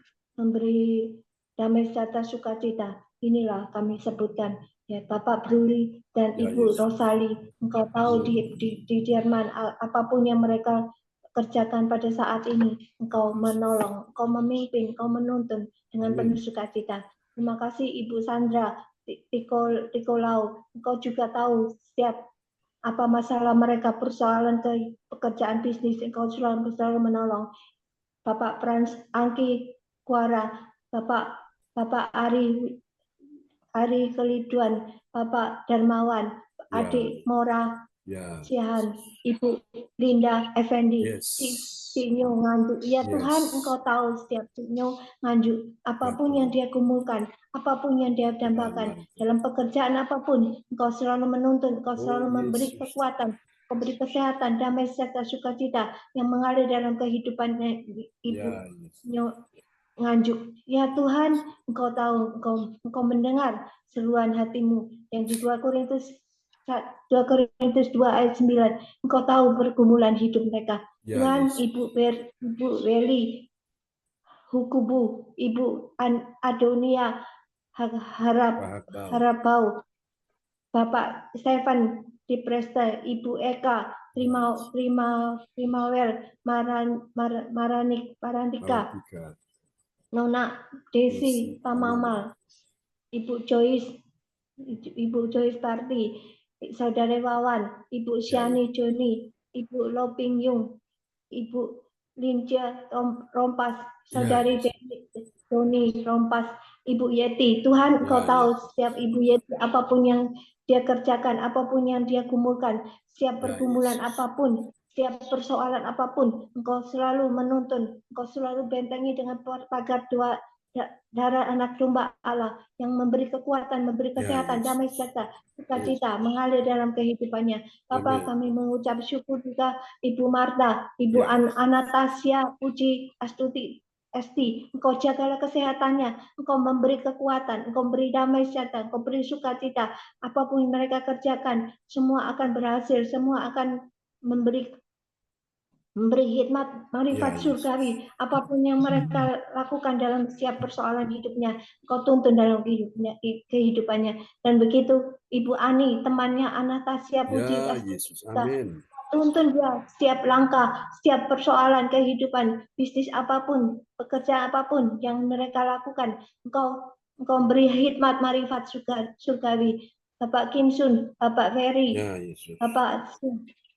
damai serta sukacita. Inilah kami sebutkan ya Bapak Bruli dan Ya, Ibu Yesus. Rosali. Engkau tahu di Jerman apapun yang mereka kerjakan pada saat ini, engkau menolong, engkau memimpin, engkau menuntun dengan Amin. penuh sukacita. Terima kasih Ibu Sandra Tikolau, engkau juga tahu setiap apa masalah mereka, persoalan pekerjaan bisnis, engkau selalu menolong. Bapak Frans Angki Kuara, Bapak Ari Keliduan, Bapak Darmawan, Ya. Adik Mora Ya. Siahan, Ibu Linda Effendi, Yes. Sinyo Nganjuk. Ya Yes. Tuhan, engkau tahu setiap Sinyo Nganjuk, apapun yang dia kumpulkan, apapun yang dia dambakan, dalam pekerjaan apapun, engkau selalu menuntun, engkau selalu memberi Yesus. kekuatan, memberi kesehatan, damai serta sukacita yang mengalir dalam kehidupan Ibu Ya, Sinyo Nganjuk. Ya Tuhan, engkau tahu, engkau mendengar seruan hatimu yang di 2 Korintus 2 ayat 9. Engkau tahu pergumulan hidup mereka. Ya, Tuhan, Yesus. Ibu Weli Hukubu, Ibu Adonia Harapau, Bapak Stefan Di Presta, Ibu Eka Primawel Marantika, Nona Desi Pamamal, Ibu Joyce Parti, Saudara Wawan, Ibu Syani Joni, Ibu Loping Yung, Ibu Linja Rompas, Saudari Doni Rompas, Ibu Yeti. Tuhan, engkau tahu setiap Ibu Yeti apapun yang dia kerjakan, apapun yang dia gumulkan, setiap pergumulan apapun, setiap persoalan apapun, engkau selalu menuntun, engkau selalu bentengi dengan pagar darah anak domba Allah yang memberi kekuatan, memberi kesehatan, damai serta sukacita mengalir dalam kehidupannya. Bapak, kami mengucap syukur juga Ibu Marta, Ibu Anastasia Puji Astuti Esti, engkau jagalah kesehatannya, engkau memberi kekuatan, engkau beri damai serta, engkau beri sukacita. Apapun yang mereka kerjakan, semua akan berhasil, semua akan memberi hikmat marifat surgawi. Apapun yang mereka lakukan dalam setiap persoalan hidupnya, engkau tuntun dalam kehidupannya. Dan begitu Ibu Ani, temannya Anastasia Puji Yesus. Amin. Tuntun dia setiap langkah, setiap persoalan kehidupan, bisnis apapun, pekerjaan apapun yang mereka lakukan, engkau beri hikmat marifat surgawi. Bapak Kim Sun, Bapak Ferry, Bapak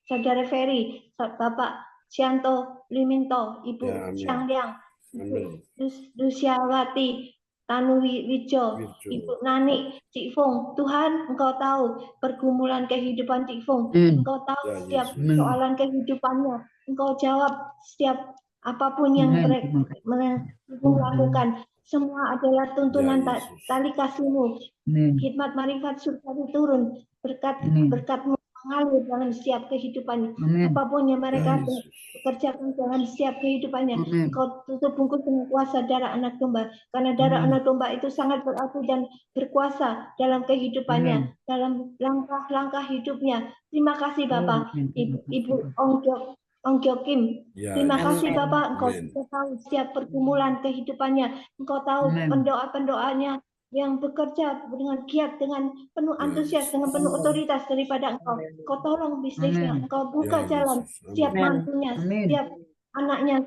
Saudara Ferry, Bapak Sianto Liminto, Ibu Siang Liang, Ibu Luciawati, Tanu Wijo, Ibu Nani, Cik Fung. Tuhan, engkau tahu pergumulan kehidupan Cik Fung. Engkau tahu setiap soalan kehidupannya. Engkau jawab setiap apapun yang mereka lakukan. Semua adalah tuntunan tali kasih-Mu. Hikmat marifat surgawi turun, berkat-Mu mengalir dalam setiap kehidupannya. Apapun yang mereka kerjakan dalam setiap kehidupannya, engkau tutup bungkus dengan kuasa darah anak domba, karena darah anak domba itu sangat berarti dan berkuasa dalam kehidupannya, dalam langkah-langkah hidupnya. Terima kasih Bapak. Ibu Ong Gyo Kim, terima kasih Bapak, engkau tahu setiap pergumulan kehidupannya, engkau tahu pendoa-pendoanya yang bekerja dengan giat, dengan penuh antusias, dengan penuh otoritas daripada engkau. Engkau tolong bisnisnya, engkau buka jalan, setiap mantunya, setiap anaknya,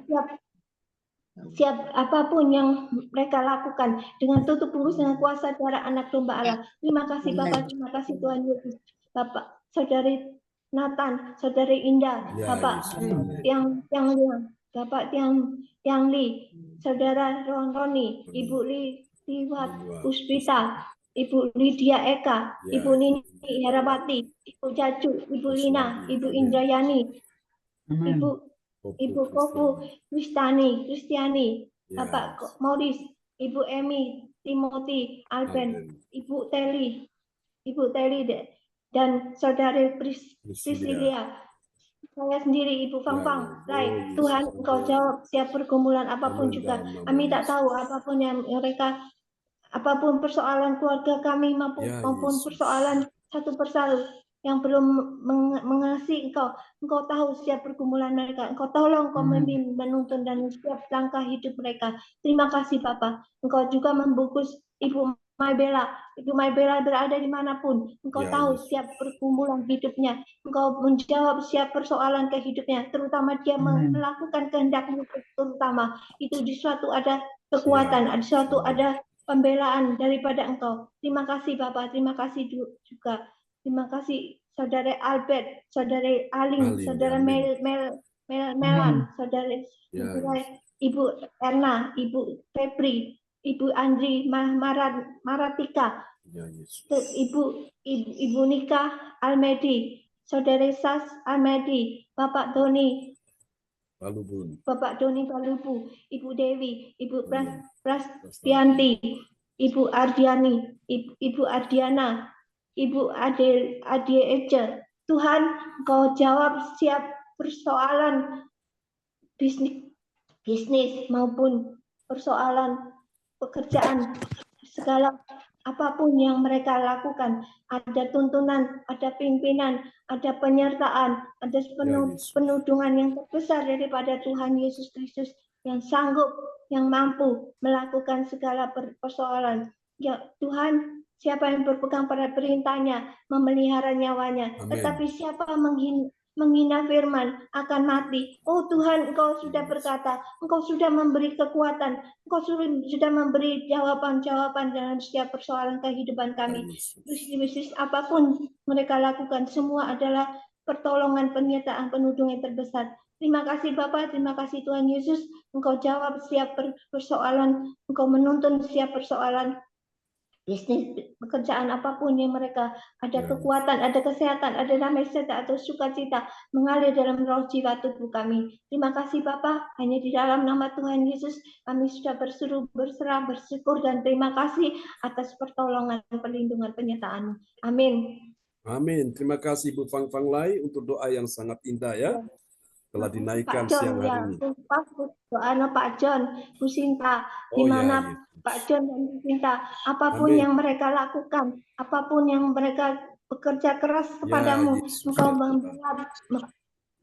setiap apapun yang mereka lakukan dengan tutup bungkus dengan kuasa darah anak domba Allah. Terima kasih Bapak, terima kasih Tuhan Yesus. Bapak, Saudari Nathan, Saudari Indah, Bapak yang Bapak yang Li, Saudara Roni, Ibu Liwat Puspita, Ibu Lydia Eka, Ibu Nini Herawati, Ibu Cacu, Ibu Lina, Ibu Indrayani, Ibu Kofu Kristiani, Bapak Maurice, Ibu Emi, Timothy, Alben, Ibu Teli, dan Saudari Priscilia. Saya sendiri Ibu Fangfang, Tuhan engkau jawab setiap pergumulan apapun juga. Kami tak tahu apapun yang mereka, apapun persoalan keluarga kami maupun persoalan satu persatu. yang belum mengasihi Engkau tahu setiap pergumulan mereka. Engkau tolong, Engkau membimbing, menuntun dan setiap langkah hidup mereka. Terima kasih Bapa. Engkau juga membungkus Ibu Maybella. Ibu Maybella berada dimanapun. Engkau Ya, tahu Yesus. setiap pergumulan hidupnya. Engkau menjawab setiap persoalan kehidupnya. Terutama dia melakukan kehendak-Mu, terutama itu di suatu ada kekuatan, Ya. di suatu ada pembelaan daripada Engkau. Terima kasih Bapak, terima kasih juga. Terima kasih Saudara Albert, Saudara Aling, Aling, Saudara amin. Melan, Saudara Ya, Ibu Erna, Ibu Febri, Ibu Andri Maratika, ya Yesus. Ibu Nika Almedi, Saudara Sas Almedi, Bapak Doni, Lalu Bun. Bapak Doni Balubu, Ibu Dewi, Ibu Amin. Prastianti, Ibu Ardiani, Ibu Ardiana, Ibu Ade Eja. Tuhan, Engkau jawab setiap persoalan bisnis maupun persoalan pekerjaan, segala apapun yang mereka lakukan, ada tuntunan, ada pimpinan, ada penyertaan, ada penudungan yang terbesar daripada Tuhan Yesus Kristus yang sanggup, yang mampu melakukan segala persoalan. Ya Tuhan, siapa yang berpegang pada perintahnya, memelihara nyawanya. Amin. Tetapi siapa menghina firman akan mati. Oh Tuhan, Engkau sudah berkata, Engkau sudah memberi kekuatan, Engkau sudah memberi jawaban-jawaban dalam setiap persoalan kehidupan kami. Bisnis apapun mereka lakukan, semua adalah pertolongan, penyertaan, penudung yang terbesar. Terima kasih Bapak, terima kasih Tuhan Yesus. Engkau jawab setiap persoalan, Engkau menuntun setiap persoalan bisnis, pekerjaan apapun yang mereka ada kekuatan, ada kesehatan, ada damai sejahtera atau sukacita mengalir dalam roh jiwa tubuh kami. Terima kasih Bapa, hanya di dalam nama Tuhan Yesus kami sudah berserah, bersyukur dan terima kasih atas pertolongan, perlindungan, penyertaan. Amin. Amin. Terima kasih Bu Fang Fang Lai untuk doa yang sangat indah ya. Telah dinaikkan Pak John, siang hari ini. Doa Pak John, Bu Sinta, di mana Pak John dan Bu Sinta, apapun yang mereka lakukan, apapun yang mereka bekerja keras kepadamu, Engkau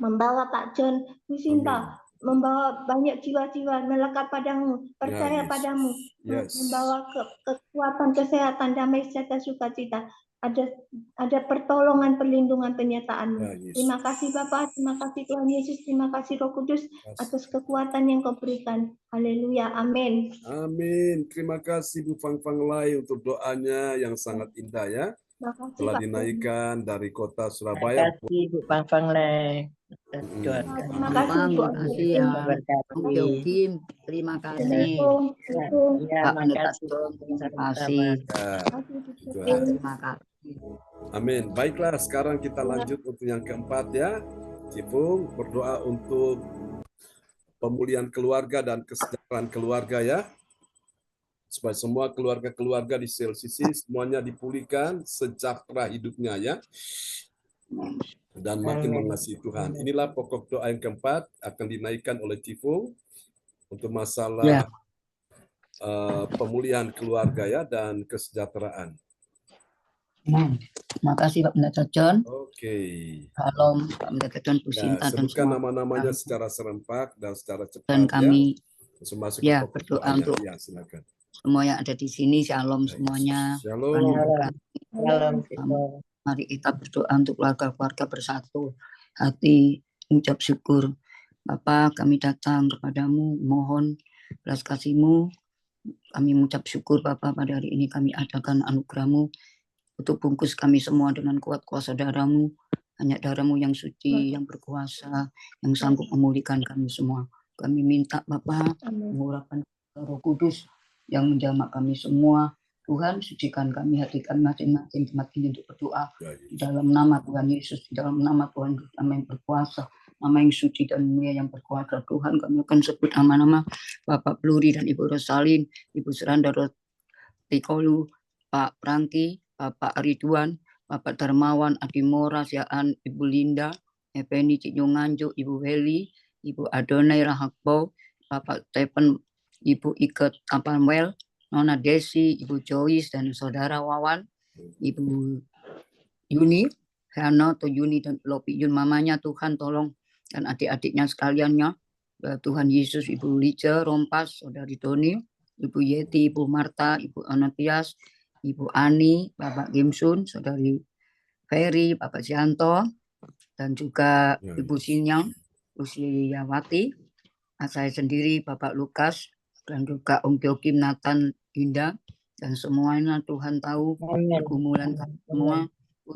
membawa Pak John, Bu Sinta, membawa banyak jiwa-jiwa melekat padamu, percaya padamu, membawa kekuatan, kesehatan, damai sejahtera, sukacita. Ada pertolongan, perlindungan, penyertaan-Mu. Terima kasih Bapa, terima kasih Tuhan Yesus, terima kasih Roh Kudus atas kekuatan yang Kau berikan. Haleluya, amin. Amin. Terima kasih Bu Fang Fang Lai untuk doanya yang sangat indah ya. Telah dinaikkan dari kota Surabaya. Terima kasih Bu Fang Fang Lai. Terima kasih Bu. Terima kasih. Terima kasih. Ya, makasih. Terima kasih. Terima kasih. Amin. Baiklah, sekarang kita lanjut untuk yang keempat ya. Cipung berdoa untuk pemulihan keluarga dan kesejahteraan keluarga ya. Supaya semua keluarga-keluarga di CLCC semuanya dipulihkan, sejahtera hidupnya ya. Dan makin mengasihi Tuhan. Inilah pokok doa yang keempat akan dinaikkan oleh Cipung untuk masalah pemulihan keluarga ya dan kesejahteraan. Terima kasih Pak Pendeta John. Oke. Salam Pak Pendeta John, Bu Sinta dan sebutkan semua nama-namanya secara serempak dan secara cepat dan kami ya berdoa doanya. untuk silakan. Semua yang ada di sini. Shalom semuanya. Shalom. Mari kita berdoa untuk keluarga-keluarga bersatu hati, mengucap syukur. Bapa, kami datang kepadamu, mohon belas kasih-Mu. Kami mengucap syukur Bapa, pada hari ini kami adakan anugerah-Mu untuk bungkus kami semua dengan kuat kuasa darah-Mu, hanya darah-Mu yang suci, yang berkuasa, yang sanggup memulihkan kami semua. Kami minta Bapa mengurapkan Roh Kudus yang menjamah kami semua. Tuhan, sucikan kami, hati kami masing-masing tempat ini untuk berdoa di dalam nama Tuhan Yesus, di dalam nama Tuhan, nama yang berkuasa, nama yang suci dan mulia yang berkuasa. Tuhan, kami akan sebut nama-nama Bapak Pluri dan Ibu Rosalin, Ibu Seranda Rotikolu, Pak Prangki, Bapak Ridwan, Bapak Darmawan, Adi Mora, Siaan, Ibu Linda, Eveni Cinyunganjuk, Ibu Heli, Ibu Adonai Rahakbo, Bapak Stephen, Ibu Iket Apanwel, Nona Desi, Ibu Joyce dan Saudara Wawan, Ibu Yuni, Hana, Toyuni, dan Lopi Yun mamanya Tuhan tolong, dan adik-adiknya sekaliannya. Tuhan Yesus, Ibu Lice, Rompas, Saudari Tony, Ibu Yeti, Ibu Marta, Ibu Anatias, Ibu Ani, Bapak Gimsun, Saudari Ferry, Bapak Sianto, dan juga Ibu Sinyang, Usiawati, saya sendiri, Bapak Lukas, dan juga Om Gyokim, Nathan, Indah, dan semuanya Tuhan tahu pergumulan kami semua.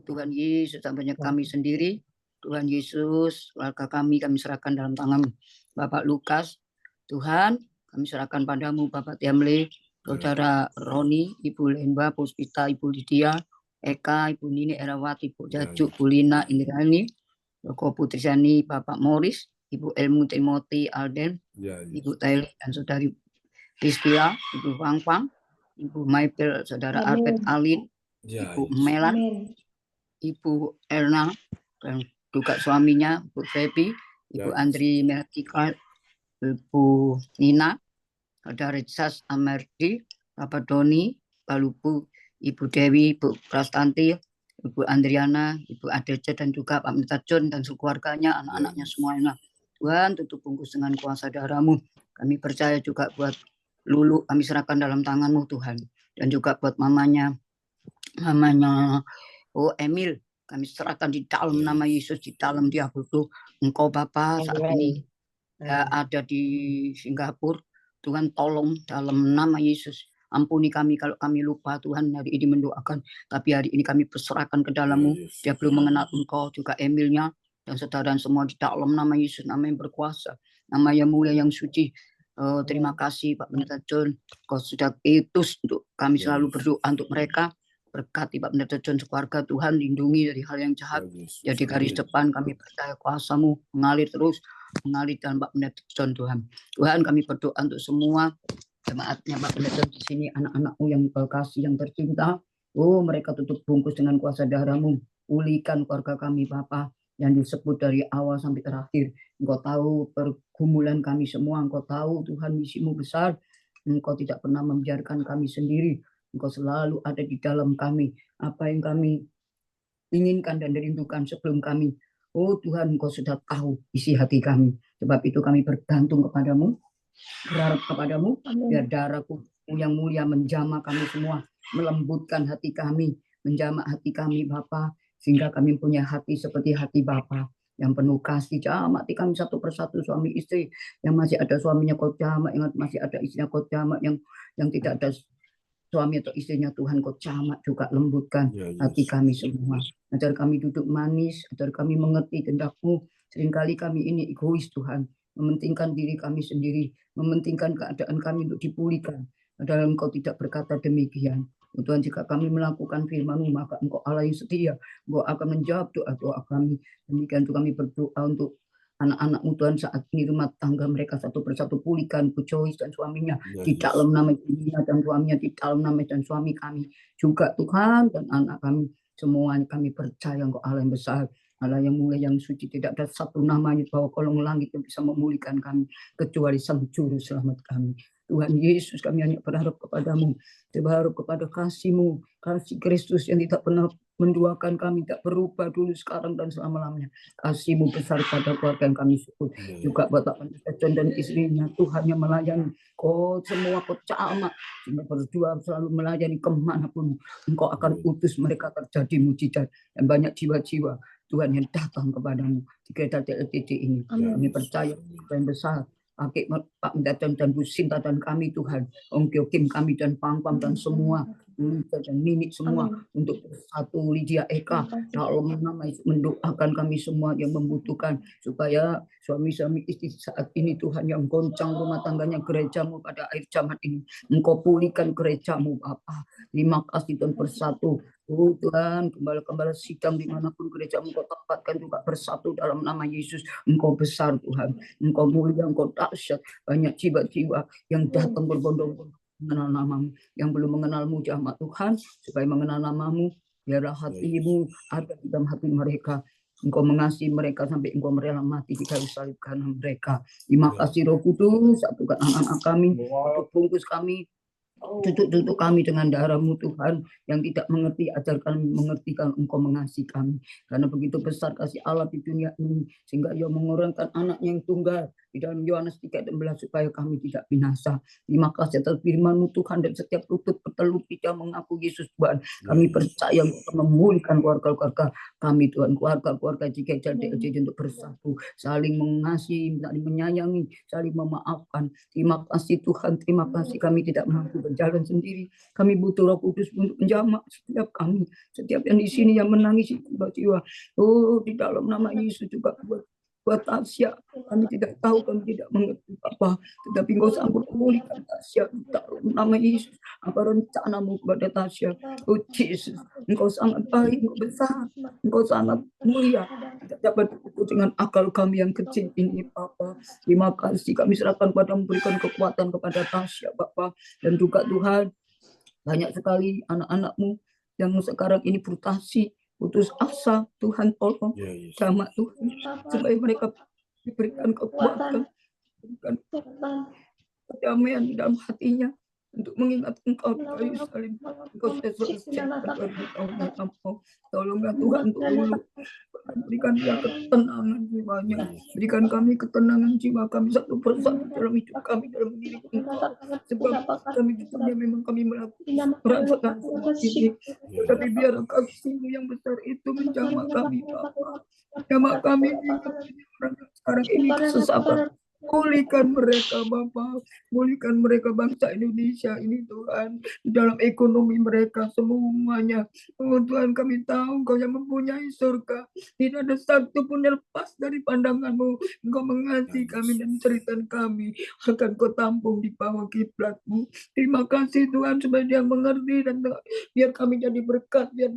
Tuhan Yesus, tampaknya kami sendiri, Tuhan Yesus, keluarga kami serahkan dalam tangan Bapak Lukas. Tuhan, kami serahkan padamu Bapak Tiamle, Saudara Roni, Ibu Lemba, Puspita, Ibu Lydia, Eka, Ibu Nini Erawati, Ibu Jajuk, Bu Lina, Indrani, Joko Putrisani, Bapak Morris, Ibu Elmu Timothy, Alden, Ibu Taili, dan Saudari Priscilla, Ibu Pangpang, Ibu Maipel, Saudara Albert Alin, Ibu Melan, Ibu Erna, dan juga suaminya, Bu Febi, Ibu Andri Meratika, Ibu Nina, Saudara Sas Amerdi, Bapak Doni, Pak Lupu, Ibu Dewi, Ibu Prastanti, Ibu Andriana, Ibu Adece, dan juga Pak Minta John dan keluarganya, anak-anaknya semuanya. Tuhan, tutup bungkus dengan kuasa darah-Mu. Kami percaya juga buat Lulu, kami serahkan dalam tangan-Mu Tuhan. Dan juga buat mamanya Emil, kami serahkan di dalam nama Yesus, di dalam dia butuh Engkau Bapa saat ini ada di Singapura. Tuhan tolong dalam nama Yesus, ampuni kami kalau kami lupa Tuhan hari ini mendoakan, tapi hari ini kami berserahkan ke dalam-Mu. Dia belum mengenal Engkau, juga Emilnya dan saudara semua di dalam nama Yesus, nama yang berkuasa, nama yang mulia, yang suci. Terima kasih Pak Pendeta John, Kau sudah etus untuk kami selalu berdoa untuk mereka. Berkati Pak Pendeta John sekeluarga, Tuhan lindungi dari hal yang jahat. Jadi garis depan kami percaya kuasa-Mu mengalir terus, mengalir dalam Pak Pendeta John Tuhan. Tuhan, kami berdoa untuk semua jemaatnya Pak Pendeta John di sini, anak-anak-Mu yang kasih, yang tercinta. Oh, mereka tutup bungkus dengan kuasa darah-Mu. Pulihkan keluarga kami Bapa, yang disebut dari awal sampai terakhir. Engkau tahu pergumulan kami semua, Engkau tahu Tuhan misi-Mu besar. Engkau tidak pernah membiarkan kami sendiri. Engkau selalu ada di dalam kami. Apa yang kami inginkan dan rindukan sebelum kami. Oh Tuhan, Engkau sudah tahu isi hati kami. Sebab itu kami bergantung kepadamu, berharap kepadamu, biar darah-Mu yang mulia menjamah kami semua, melembutkan hati kami, menjamah hati kami Bapa, sehingga kami punya hati seperti hati Bapa yang penuh kasih. Jamak hati kami satu persatu, suami istri yang masih ada suaminya Kau jamak, yang masih ada istrinya Kau jamak, yang tidak ada suami atau istrinya Tuhan Kau jamak juga, lembutkan hati kami semua. Ajar kami duduk manis, ajar kami mengerti kehendak-Mu. Seringkali kami ini egois Tuhan, mementingkan diri kami sendiri, mementingkan keadaan kami untuk dipulihkan. Padahal Engkau tidak berkata demikian. Tuhan, jika kami melakukan firman-Mu, maka Engkau Allah yang setia, Engkau akan menjawab doa-doa kami. Demikian itu kami berdoa untuk anak-anak-Mu Tuhan saat ini, rumah tangga mereka satu persatu pulihkan, Bu Joyce dan suaminya di dalam nama Dunia, dan suaminya di dalam nama, dan suami kami juga Tuhan, dan anak kami semuanya. Kami percaya Engkau Allah yang besar, Allah yang mulia, yang suci. Tidak ada satu namanya bahwa kolong langit yang bisa memulihkan kami kecuali Sang Juru Selamat kami. Tuhan Yesus, kami hanya berharap kepadamu, berharap kepada kasih-Mu, kasih Kristus yang tidak pernah menduakan kami, tak berubah dulu, sekarang, dan selama-lamanya. Kasih-Mu besar pada keluarga yang kami sebut. Juga buat Pak Pendeta John dan istrinya, Tuhan yang melayani. Kau semua Kau camat, sehingga berdua selalu melayani kemanapun Engkau akan utus mereka terjadi mujizat, dan banyak jiwa-jiwa Tuhan yang datang kepadamu di gereja TLTD ini. Kami percaya yang besar. Pakai Pak Pendeta dan Bu Sinta dan kami Tuhan, Om Gyokim kami dan Pangpam dan semua, dan Nini semua, untuk satu Lydia Eka, dalam nama mendoakan kami semua yang membutuhkan, supaya suami-suami istri saat ini Tuhan yang goncang rumah tangganya gereja-Mu pada akhir zaman ini, Engkau pulihkan gereja-Mu Bapa. Terima kasih Tuhan bersatu. Oh Tuhan, gembala-gembala sidang dimanapun gereja-Mu Kau tempatkan juga bersatu dalam nama Yesus. Engkau besar Tuhan, Engkau mulia, Engkau dahsyat. Banyak jiwa-jiwa yang datang berbondong-bondong mengenal nama-Mu, yang belum mengenal-Mu jamaah Tuhan, supaya mengenal nama-Mu, biarlah hati-Mu ada di dalam hati mereka. Engkau mengasihi mereka sampai Engkau merela mati di kayu salib karena mereka. Terima kasih Roh Kudus, satukan anak-anak kami, untuk bungkus kami Tutup kami dengan darah-Mu Tuhan, yang tidak mengerti, ajar kami mengerti kalau Engkau mengasihi kami. Karena begitu besar kasih Allah di dunia ini, sehingga Ia mengorbankan anaknya yang tunggal di dalam Yohanes 3:16 supaya kami tidak binasa. Terima kasih atas firman-Mu Tuhan, dan setiap lutut bertelur tidak mengaku Yesus Tuhan. Kami percaya Engkau memulihkan keluarga-keluarga kami Tuhan, keluarga-keluarga jika jadi untuk bersatu, saling mengasihi, saling menyayangi, saling memaafkan. Terima kasih Tuhan, terima kasih. Kami tidak mampu berjalan sendiri. Kami butuh Roh Kudus untuk menjamah setiap kami, setiap yang di sini yang menangis jiwa-jiwa. Oh, di dalam nama Yesus juga buat Tasya. Kami tidak tahu, kami tidak mengerti apa, tetapi Engkau sanggup memulihkan Tasya di dalam nama Yesus. Apa rencanamu kepada Tasya? Oh Yesus, Engkau sangat baik, Engkau besar, Engkau sangat mulia. Tidak dapat diukur dengan akal kami yang kecil ini, Bapa. Terima kasih, kami serahkan padamu, berikan kekuatan kepada Tasya, Bapa. Dan juga Tuhan, banyak sekali anak-anak-Mu yang sekarang ini frustasi, putus asa. Tuhan tolong jamaah Tuhan, supaya mereka diberikan kekuatan, diberikan kedamaian di dalam hatinya, untuk mengingat Engkau di kayu salib. Engkau sudah selesaikan 2000 tahun yang lampau. Tolonglah Tuhan untuk dulu. Berikan dia ketenangan jiwanya. Berikan kami ketenangan jiwa kami satu persatu dalam hidup kami, dalam diri Engkau. Sebab kami juga memang kami merasakan semua ini. Tapi biar kasih-Mu yang besar itu menjamah kami, Bapa. Jamah kami orang sekarang ini kesesakan. Pulihkan mereka, Bapa. Pulihkan mereka, bangsa Indonesia ini, Tuhan. Di dalam ekonomi mereka semuanya. Oh Tuhan, kami tahu Engkau yang mempunyai surga. Tidak ada satu pun yang lepas dari pandangan-Mu. Engkau mengasihi kami dan cerita kami akan Kau tampung di bawah kiblat-Mu. Terima kasih Tuhan, supaya dia mengerti, dan biar kami jadi berkat, biar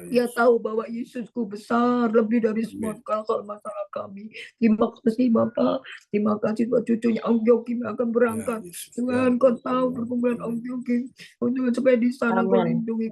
dia tahu bahwa Yesusku besar lebih dari semua hal masalah kami. Terima kasih Bapak. Terima kasih buat cucunya Om Jokim yang akan berangkat. Tuhan, Kau tahu perkumpulan Om Jokim. Tuhan, supaya di sana Kau lindungi,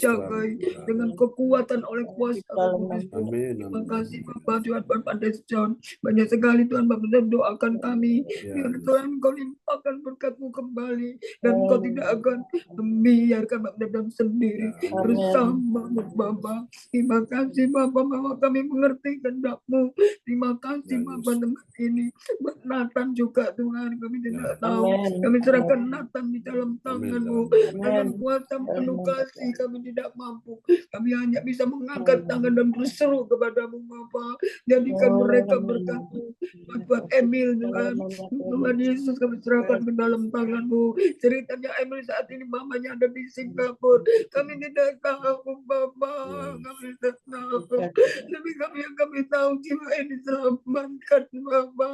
jagai dengan kekuatan oleh kuasa Roh Kudus. Terima kasih Bapak. Tuhan, Pandai John. Banyak sekali Tuhan Bapak doakan kami. Biar Tuhan Kau limpahkan berkat-Mu kembali. Dan Kau tidak akan membiarkan Bapak dan sendiri bersama Bapa. Terima kasih Bapa, bahwa kami mengerti kehendak-Mu. Terima kasih Bapa, tempat ini buat Nathan juga Tuhan, kami tidak tahu. Kami serahkan Nathan di dalam tangan-Mu. Dengan kuasa penuh kasih kami tidak mampu. Kami hanya bisa mengangkat tangan dan berseru kepada-Mu Bapa. Jadikan mereka berkat-Mu. Buat Emil Tuhan, Tuhan Yesus kami serahkan ke dalam tangan-Mu. Ceritanya Emil saat ini mamanya ada di Singapura. Kami tidak tahu Bapa. Kami tidak tahu, tapi kami tahu jiwa ini diselamatkan Bapa.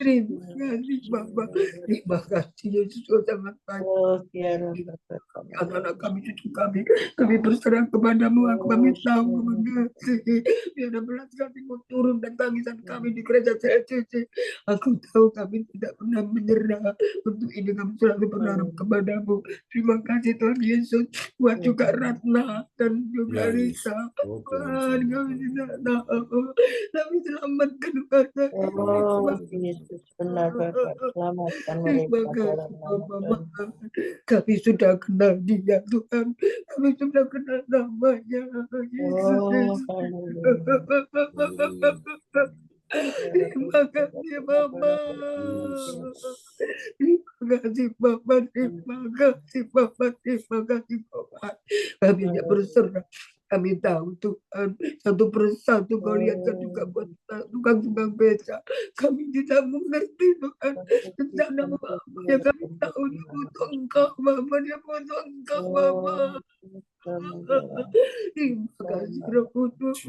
Terima kasih Bapa. Terima kasih Yesus, Kau sangat baik. Anak-anak kami, cucu kami berserah kepada-Mu. Kami tahu mengasihi. Biar belas kasih-Mu turun dan tangisan kami di gereja CLCC. Aku tahu kami tidak pernah menyerah. Untuk ini kami selalu berharap kepada-Mu. Terima kasih Tuhan Yesus. Buat juga Ratna dan juga Risa. Tuhan, kami tidak tahu. Tapi selamatkan mereka. Yesus, benar Bapak. Selamatkan mereka. Kami sudah kenal Dia Tuhan. Kami sudah kenal namanya. Yesus. Terima kasih Bapa. Terima kasih Bapa. Terima kasih Bapa. Terima kasih Bapa. Kami hanya berserah. Kami tahu Tuhan, satu persatu Kau lihatkan juga buat tukang-tukang beca. Kami tidak mengerti Tuhan rencana-Mu apa yang kami tahu. Dia butuh Engkau Bapa. Dia butuh Engkau Bapa. Terima kasih Roh Kudus.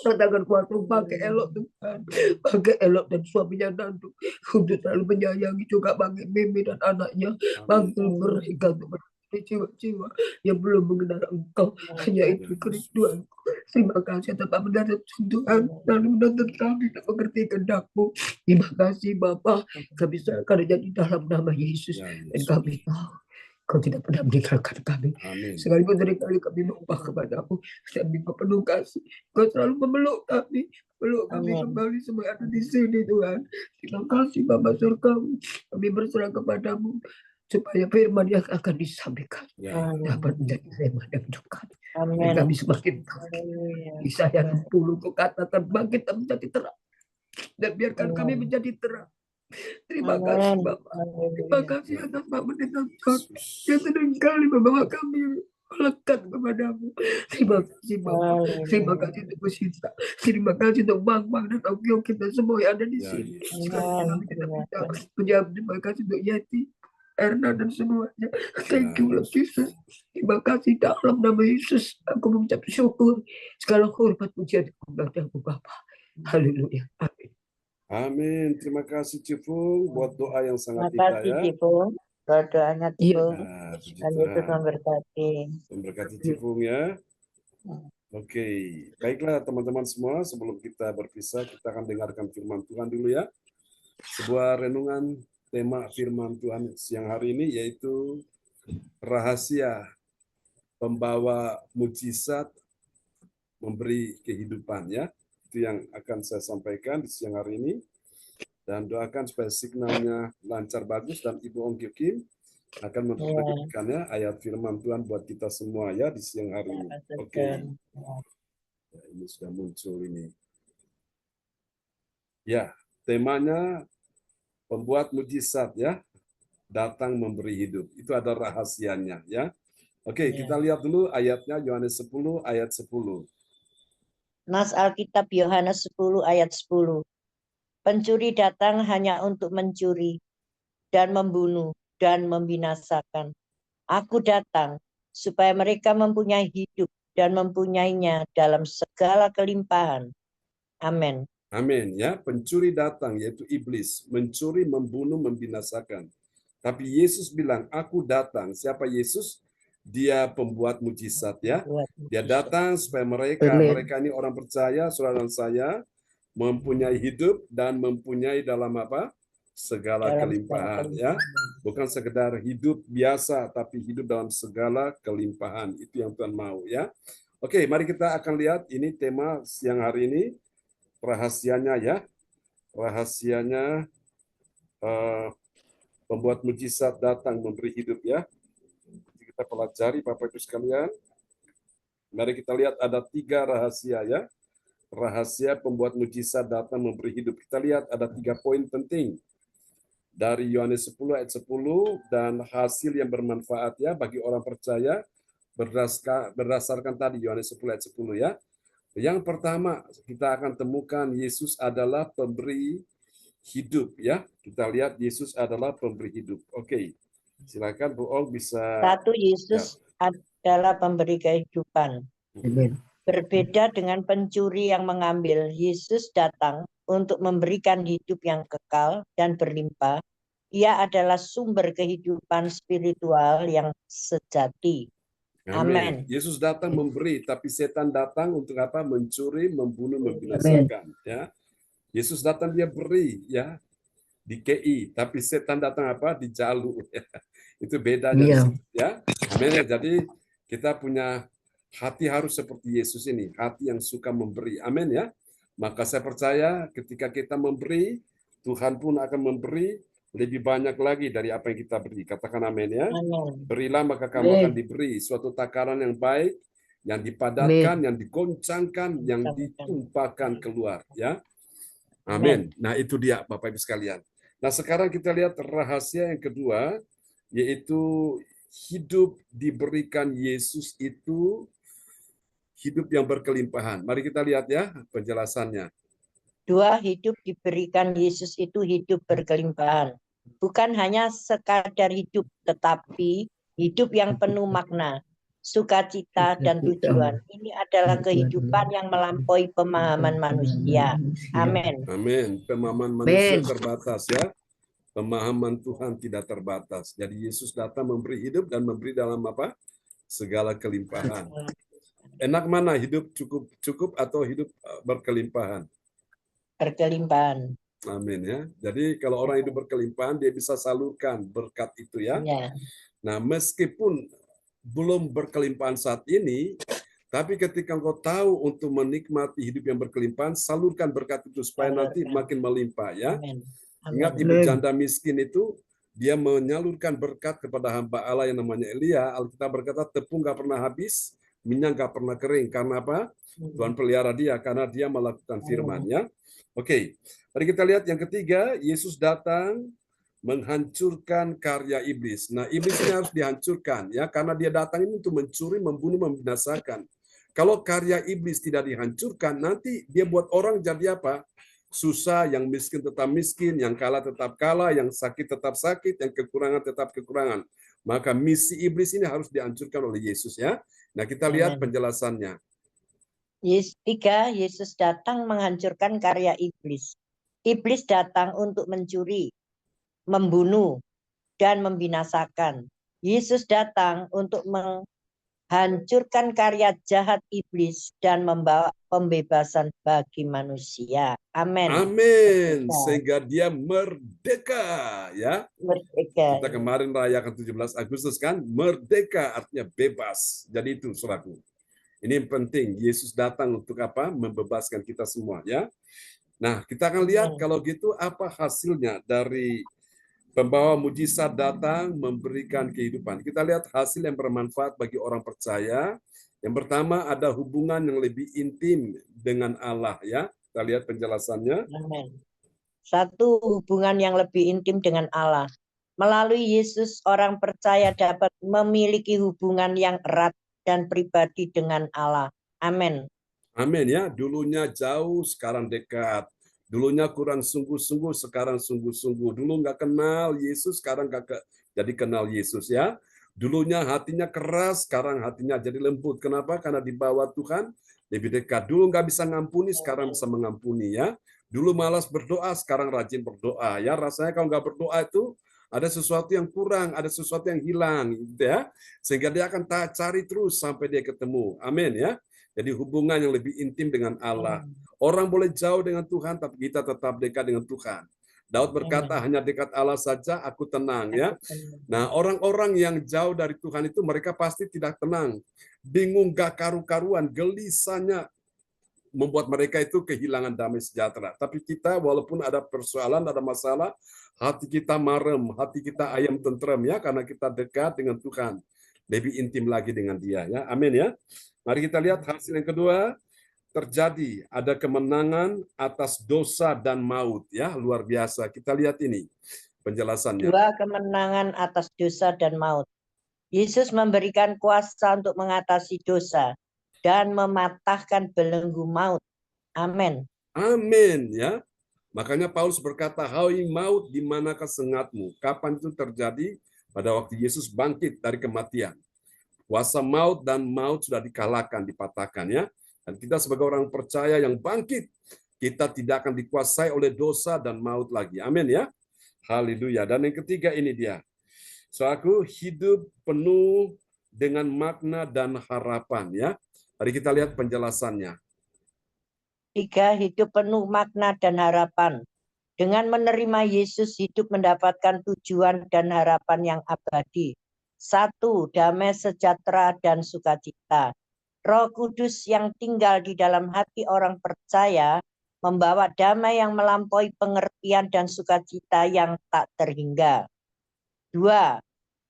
Katakan kuasa pakai elok Tuhan, pakai elok dan suaminya Nandu untuk selalu menyayangi, juga bagi Mimi dan anaknya, bagi mereka untuk jiwa-jiwa yang belum mengenal Engkau. Hanya itu kerinduanku. Terima kasih atas mendarat Tuhan, lalu menuntut kami untuk mengerti kehendak-Mu. Terima kasih Bapa. Kami serahkan di dalam nama Yesus, dan kami tahu Kau tidak pernah meninggalkan kami. Amin. Sekalipun seringkali kami lupa kepadamu, tapi Kau penuh kasih. Kau selalu memeluk kami Amin. kembali semua ada di sini Tuhan. Terima kasih Bapa Surgawi. Kami berserah kepadamu supaya firman yang akan disampaikan Ya. dapat menjadi firman yang hidup kami. Dan Amin. kami semakin tahu. Haleluya. Yesaya 60 Kau katakan bangkit dan menjadi terang. Dan biarkan kami Amin. menjadi terang. Terima kasih Bapak. Terima Haleluya. kasih atas Pak Pendeta John yang seringkali membawa kami melekat kepadamu. Terima kasih Bapak. Terima kasih untuk Bu Sinta. Terima kasih untuk Bang dan Ogyo kita semua yang ada di Ya, sini. ya. Sekali kami tidak Terima bisa kasih. menjawab. Terima kasih untuk Yeti, Erna dan semuanya. Thank you Lord Jesus. Terima kasih dalam nama Yesus. Aku mengucap syukur. Segala hormat pujian kepadamu Bapak. Haleluya. Amin. Amin. Terima kasih Cipung buat doa yang sangat Terima indah kasih ya. Cipung. Doanya Iya. Cipung. Nah, puji Dan Yesus Tuhan. memberkati. Memberkati Cipung ya. Oke, baiklah teman-teman semua, sebelum kita berpisah, kita akan dengarkan firman Tuhan dulu ya. Sebuah renungan tema firman Tuhan siang hari ini yaitu rahasia pembawa mujizat memberi kehidupan ya. Itu yang akan saya sampaikan di siang hari ini. Dan doakan supaya signalnya lancar bagus dan Ibu Ongkyo Kim akan memperkenalkannya ayat firman Tuhan buat kita semua ya di siang hari ini. Oke. Ya, ini sudah muncul ini. Ya, temanya pembuat mujizat ya, datang memberi hidup. Itu ada rahasianya ya. Oke, kita lihat dulu ayatnya Yohanes 10 ayat 10. Nas Alkitab Yohanes 10 ayat 10. Pencuri datang hanya untuk mencuri dan membunuh dan membinasakan. Aku datang supaya mereka mempunyai hidup dan mempunyainya dalam segala kelimpahan. Amin. Amin ya, pencuri datang yaitu iblis, mencuri, membunuh, membinasakan. Tapi Yesus bilang, aku datang. Siapa Yesus? Dia pembuat mujizat ya. Dia datang supaya mereka ini orang percaya, saudara dan saya, mempunyai hidup dan mempunyai dalam apa? Segala kelimpahan ya. Bukan sekedar hidup biasa, tapi hidup dalam segala kelimpahan. Itu yang Tuhan mau ya. Oke, mari kita akan lihat ini tema siang hari ini. Rahasianya ya. Rahasianya pembuat mujizat datang memberi hidup ya. Kita pelajari Bapak Ibu sekalian. Mari kita lihat ada 3 rahasia ya. Rahasia pembuat mujizat datang memberi hidup. Kita lihat ada 3 poin penting dari Yohanes 10 ayat 10 dan hasil yang bermanfaat ya bagi orang percaya berdasarkan tadi Yohanes 10 ayat 10 ya. Yang pertama kita akan temukan Yesus adalah pemberi hidup ya. Kita lihat Yesus adalah pemberi hidup. Oke. Silakan Bu Ong bisa. Satu, Yesus adalah pemberi kehidupan. Berbeda dengan pencuri yang mengambil, Yesus datang untuk memberikan hidup yang kekal dan berlimpah. Ia adalah sumber kehidupan spiritual yang sejati. Amin. Yesus datang memberi, tapi setan datang untuk apa? Mencuri, membunuh, membinasakan. Ya. Yesus datang dia beri, ya, di KI, tapi setan datang apa? Di Jalu. Ya. Itu bedanya. Ya. Amin. Jadi kita punya hati harus seperti Yesus ini, hati yang suka memberi. Amin ya. Maka saya percaya ketika kita memberi, Tuhan pun akan memberi lebih banyak lagi dari apa yang kita beri. Katakan amin ya. Amin. Berilah maka kamu akan diberi suatu takaran yang baik, yang dipadatkan, yang digoncangkan, yang ditumpahkan keluar ya. Amin. Nah, itu dia Bapak Ibu sekalian. Nah, sekarang kita lihat rahasia yang kedua, yaitu hidup diberikan Yesus itu hidup yang berkelimpahan. Mari kita lihat ya penjelasannya. 2, hidup diberikan Yesus itu hidup berkelimpahan. Bukan hanya sekadar hidup, tetapi hidup yang penuh makna, sukacita, dan tujuan. Ini adalah kehidupan yang melampaui pemahaman manusia. Amin. Amin. Pemahaman manusia terbatas ya. Pemahaman Tuhan tidak terbatas. Jadi Yesus datang memberi hidup dan memberi dalam apa? Segala kelimpahan. Enak mana hidup cukup atau hidup berkelimpahan? Berkelimpahan. Amin ya. Jadi kalau orang hidup berkelimpahan, dia bisa salurkan berkat itu ya. Ya. Nah, meskipun belum berkelimpahan saat ini, tapi ketika engkau tahu untuk menikmati hidup yang berkelimpahan, salurkan berkat itu supaya nanti Salurkan. makin melimpah ya. Amin. Ingat Amin. ibu janda miskin itu, dia menyalurkan berkat kepada hamba Allah yang namanya Elia. Alkitab berkata tepung nggak pernah habis, minyak nggak pernah kering. Karena apa? Tuhan pelihara dia karena dia melakukan firman ya. Oke, mari kita lihat yang ketiga, Yesus datang menghancurkan karya iblis. Nah, iblis ini harus dihancurkan ya, karena dia datang ini untuk mencuri, membunuh, membinasakan. Kalau karya iblis tidak dihancurkan, nanti dia buat orang jadi apa? Susah, yang miskin tetap miskin, yang kalah tetap kalah, yang sakit tetap sakit, yang kekurangan tetap kekurangan. Maka misi iblis ini harus dihancurkan oleh Yesus ya. Nah, kita lihat penjelasannya. Tiga, Yesus datang menghancurkan karya iblis. Iblis datang untuk mencuri, membunuh, dan membinasakan. Yesus datang untuk menghancurkan karya jahat iblis dan membawa pembebasan bagi manusia. Amin. Amin. Sehingga dia merdeka ya. Merdeka. Kita kemarin rayakan 17 Agustus kan, merdeka artinya bebas. Jadi itu saudaraku. Ini yang penting, Yesus datang untuk apa? Membebaskan kita semua ya. Nah, kita akan lihat kalau gitu apa hasilnya dari pembawa mujizat datang memberikan kehidupan. Kita lihat hasil yang bermanfaat bagi orang percaya. Yang pertama ada hubungan yang lebih intim dengan Allah ya. Kita lihat penjelasannya. Amin. Satu, hubungan yang lebih intim dengan Allah. Melalui Yesus, orang percaya dapat memiliki hubungan yang erat dan pribadi dengan Allah. Amin. Amin ya. Dulunya jauh, sekarang dekat. Dulunya kurang sungguh-sungguh, sekarang sungguh-sungguh. Dulu nggak kenal Yesus, sekarang jadi kenal Yesus ya. Dulunya hatinya keras, sekarang hatinya jadi lembut. Kenapa? Karena di bawah Tuhan lebih dekat. Dulu nggak bisa ngampuni, sekarang bisa mengampuni ya. Dulu malas berdoa, sekarang rajin berdoa ya. Rasanya kalau nggak berdoa itu ada sesuatu yang kurang, ada sesuatu yang hilang, gitu ya. Sehingga dia akan cari terus sampai dia ketemu. Amin ya. Jadi hubungan yang lebih intim dengan Allah. Orang boleh jauh dengan Tuhan, tapi kita tetap dekat dengan Tuhan. Daud berkata, hanya dekat Allah saja aku tenang ya. Nah, orang-orang yang jauh dari Tuhan itu mereka pasti tidak tenang. Bingung, gak karu-karuan, gelisahnya membuat mereka itu kehilangan damai sejahtera. Tapi kita walaupun ada persoalan, ada masalah, hati kita marem, hati kita ayam tentrem ya, karena kita dekat dengan Tuhan. Lebih intim lagi dengan dia ya. Amin ya. Mari kita lihat hasil yang kedua. Terjadi ada kemenangan atas dosa dan maut ya, luar biasa. Kita lihat ini penjelasannya. Dua, kemenangan atas dosa dan maut. Yesus memberikan kuasa untuk mengatasi dosa dan mematahkan belenggu maut. Amin. Amin ya. Makanya Paulus berkata, "Hai maut, di manakah sengatmu?" Kapan itu terjadi? Pada waktu Yesus bangkit dari kematian. Kuasa maut dan maut sudah dikalahkan, dipatahkan ya. Dan kita sebagai orang percaya yang bangkit, kita tidak akan dikuasai oleh dosa dan maut lagi. Amin ya. Haleluya. Dan yang ketiga ini dia. Saudaraku, hidup penuh dengan makna dan harapan ya. Mari kita lihat penjelasannya. Tiga, hidup penuh makna dan harapan. Dengan menerima Yesus, hidup mendapatkan tujuan dan harapan yang abadi. Satu, damai sejahtera dan sukacita. Roh Kudus yang tinggal di dalam hati orang percaya membawa damai yang melampaui pengertian dan sukacita yang tak terhingga. Dua,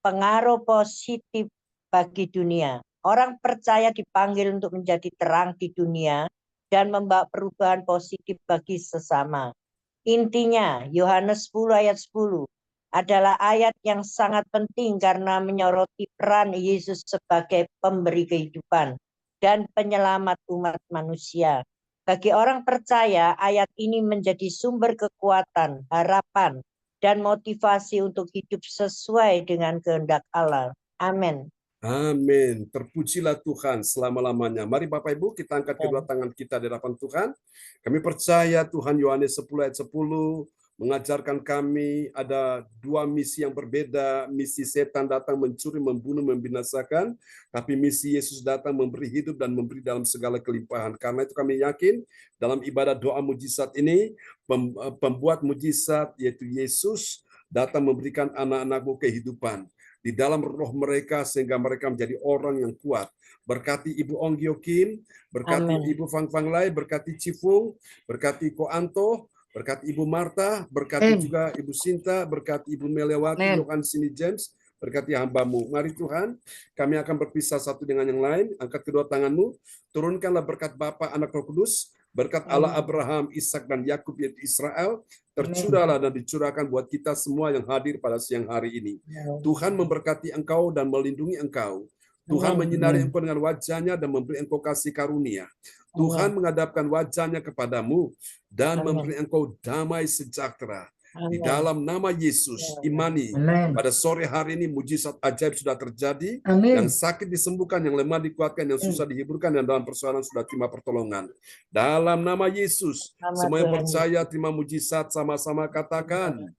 pengaruh positif bagi dunia. Orang percaya dipanggil untuk menjadi terang di dunia dan membawa perubahan positif bagi sesama. Intinya, Yohanes 10 ayat 10 adalah ayat yang sangat penting karena menyoroti peran Yesus sebagai pemberi kehidupan dan penyelamat umat manusia. Bagi orang percaya, ayat ini menjadi sumber kekuatan, harapan, dan motivasi untuk hidup sesuai dengan kehendak Allah. Amin. Amin. Terpujilah Tuhan selama-lamanya. Mari Bapak Ibu kita angkat kedua tangan kita di hadapan Tuhan. Kami percaya Tuhan Yohanes 10 ayat 10 mengajarkan kami ada dua misi yang berbeda. Misi setan datang mencuri, membunuh, membinasakan, tapi misi Yesus datang memberi hidup dan memberi dalam segala kelimpahan. Karena itu kami yakin dalam ibadah doa mujizat ini, pembuat mujizat yaitu Yesus datang memberikan anak-anakmu kehidupan di dalam roh mereka sehingga mereka menjadi orang yang kuat. Berkati Ibu Ong Gyokim, berkati Amin. Ibu Fang Fang Lai, berkati Cifung, berkati Ko Anto, berkati Ibu Marta, berkati juga Ibu Sinta, berkati Ibu Melewati, Amin. Yohan Sini James, berkati hamba-Mu. Mari Tuhan, kami akan berpisah satu dengan yang lain. Angkat kedua tangan-Mu, turunkanlah berkat Bapa, Anak, Roh Kudus, berkat Allah Abraham, Ishak dan Yakub yaitu Israel, tercurahlah dan dicurahkan buat kita semua yang hadir pada siang hari ini. Tuhan memberkati engkau dan melindungi engkau. Tuhan menyinari engkau dengan wajahnya dan memberi engkau kasih karunia. Tuhan menghadapkan wajahnya kepadamu dan memberi engkau damai sejahtera. Di dalam nama Yesus, imani. Pada sore hari ini mujizat ajaib sudah terjadi. Yang sakit disembuhkan, yang lemah dikuatkan, yang susah dihiburkan, dan dalam persoalan sudah terima pertolongan. Dalam nama Yesus, semua yang percaya terima mujizat, sama-sama katakan.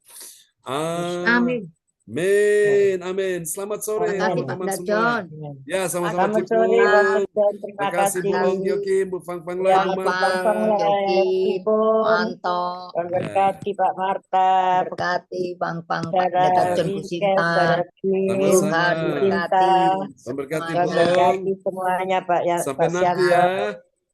Amin. Amin. Amin. Selamat sore Terima kasih Pak teman-teman semua. Dajon. Ya, sama-sama Selamat sore, Cipung. Pak Dajon. Terima Terima kasih Bu kasih. Ong Gyokim, Bu Fang Fang Ya, Lai, Bu Bu Marta. Fang Fang Lai, Gyokim, Ibu, Manto, dan berkati Pak Marta, berkati Bang Pak Saudara Dajon Bu Rizky, Sinta, Saudara Kim, Sama-sama. Tuhan Bu berkati Sinta, Memberkati dan Bu semuanya. Ong. berkati semuanya Pak ya, Sampai Pak nanti Sianto. ya.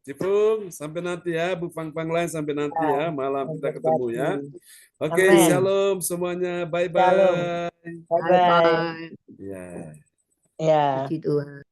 Cipung, sampai nanti ya. Bu Fang Fang Lai, sampai nanti ya. Malam Dan kita ketemu ya. berkati. Oke, Amin. shalom semuanya. Shalom. Bye-bye. Bye-bye. Bye-bye. Ya. Ya. Puji Tuhan.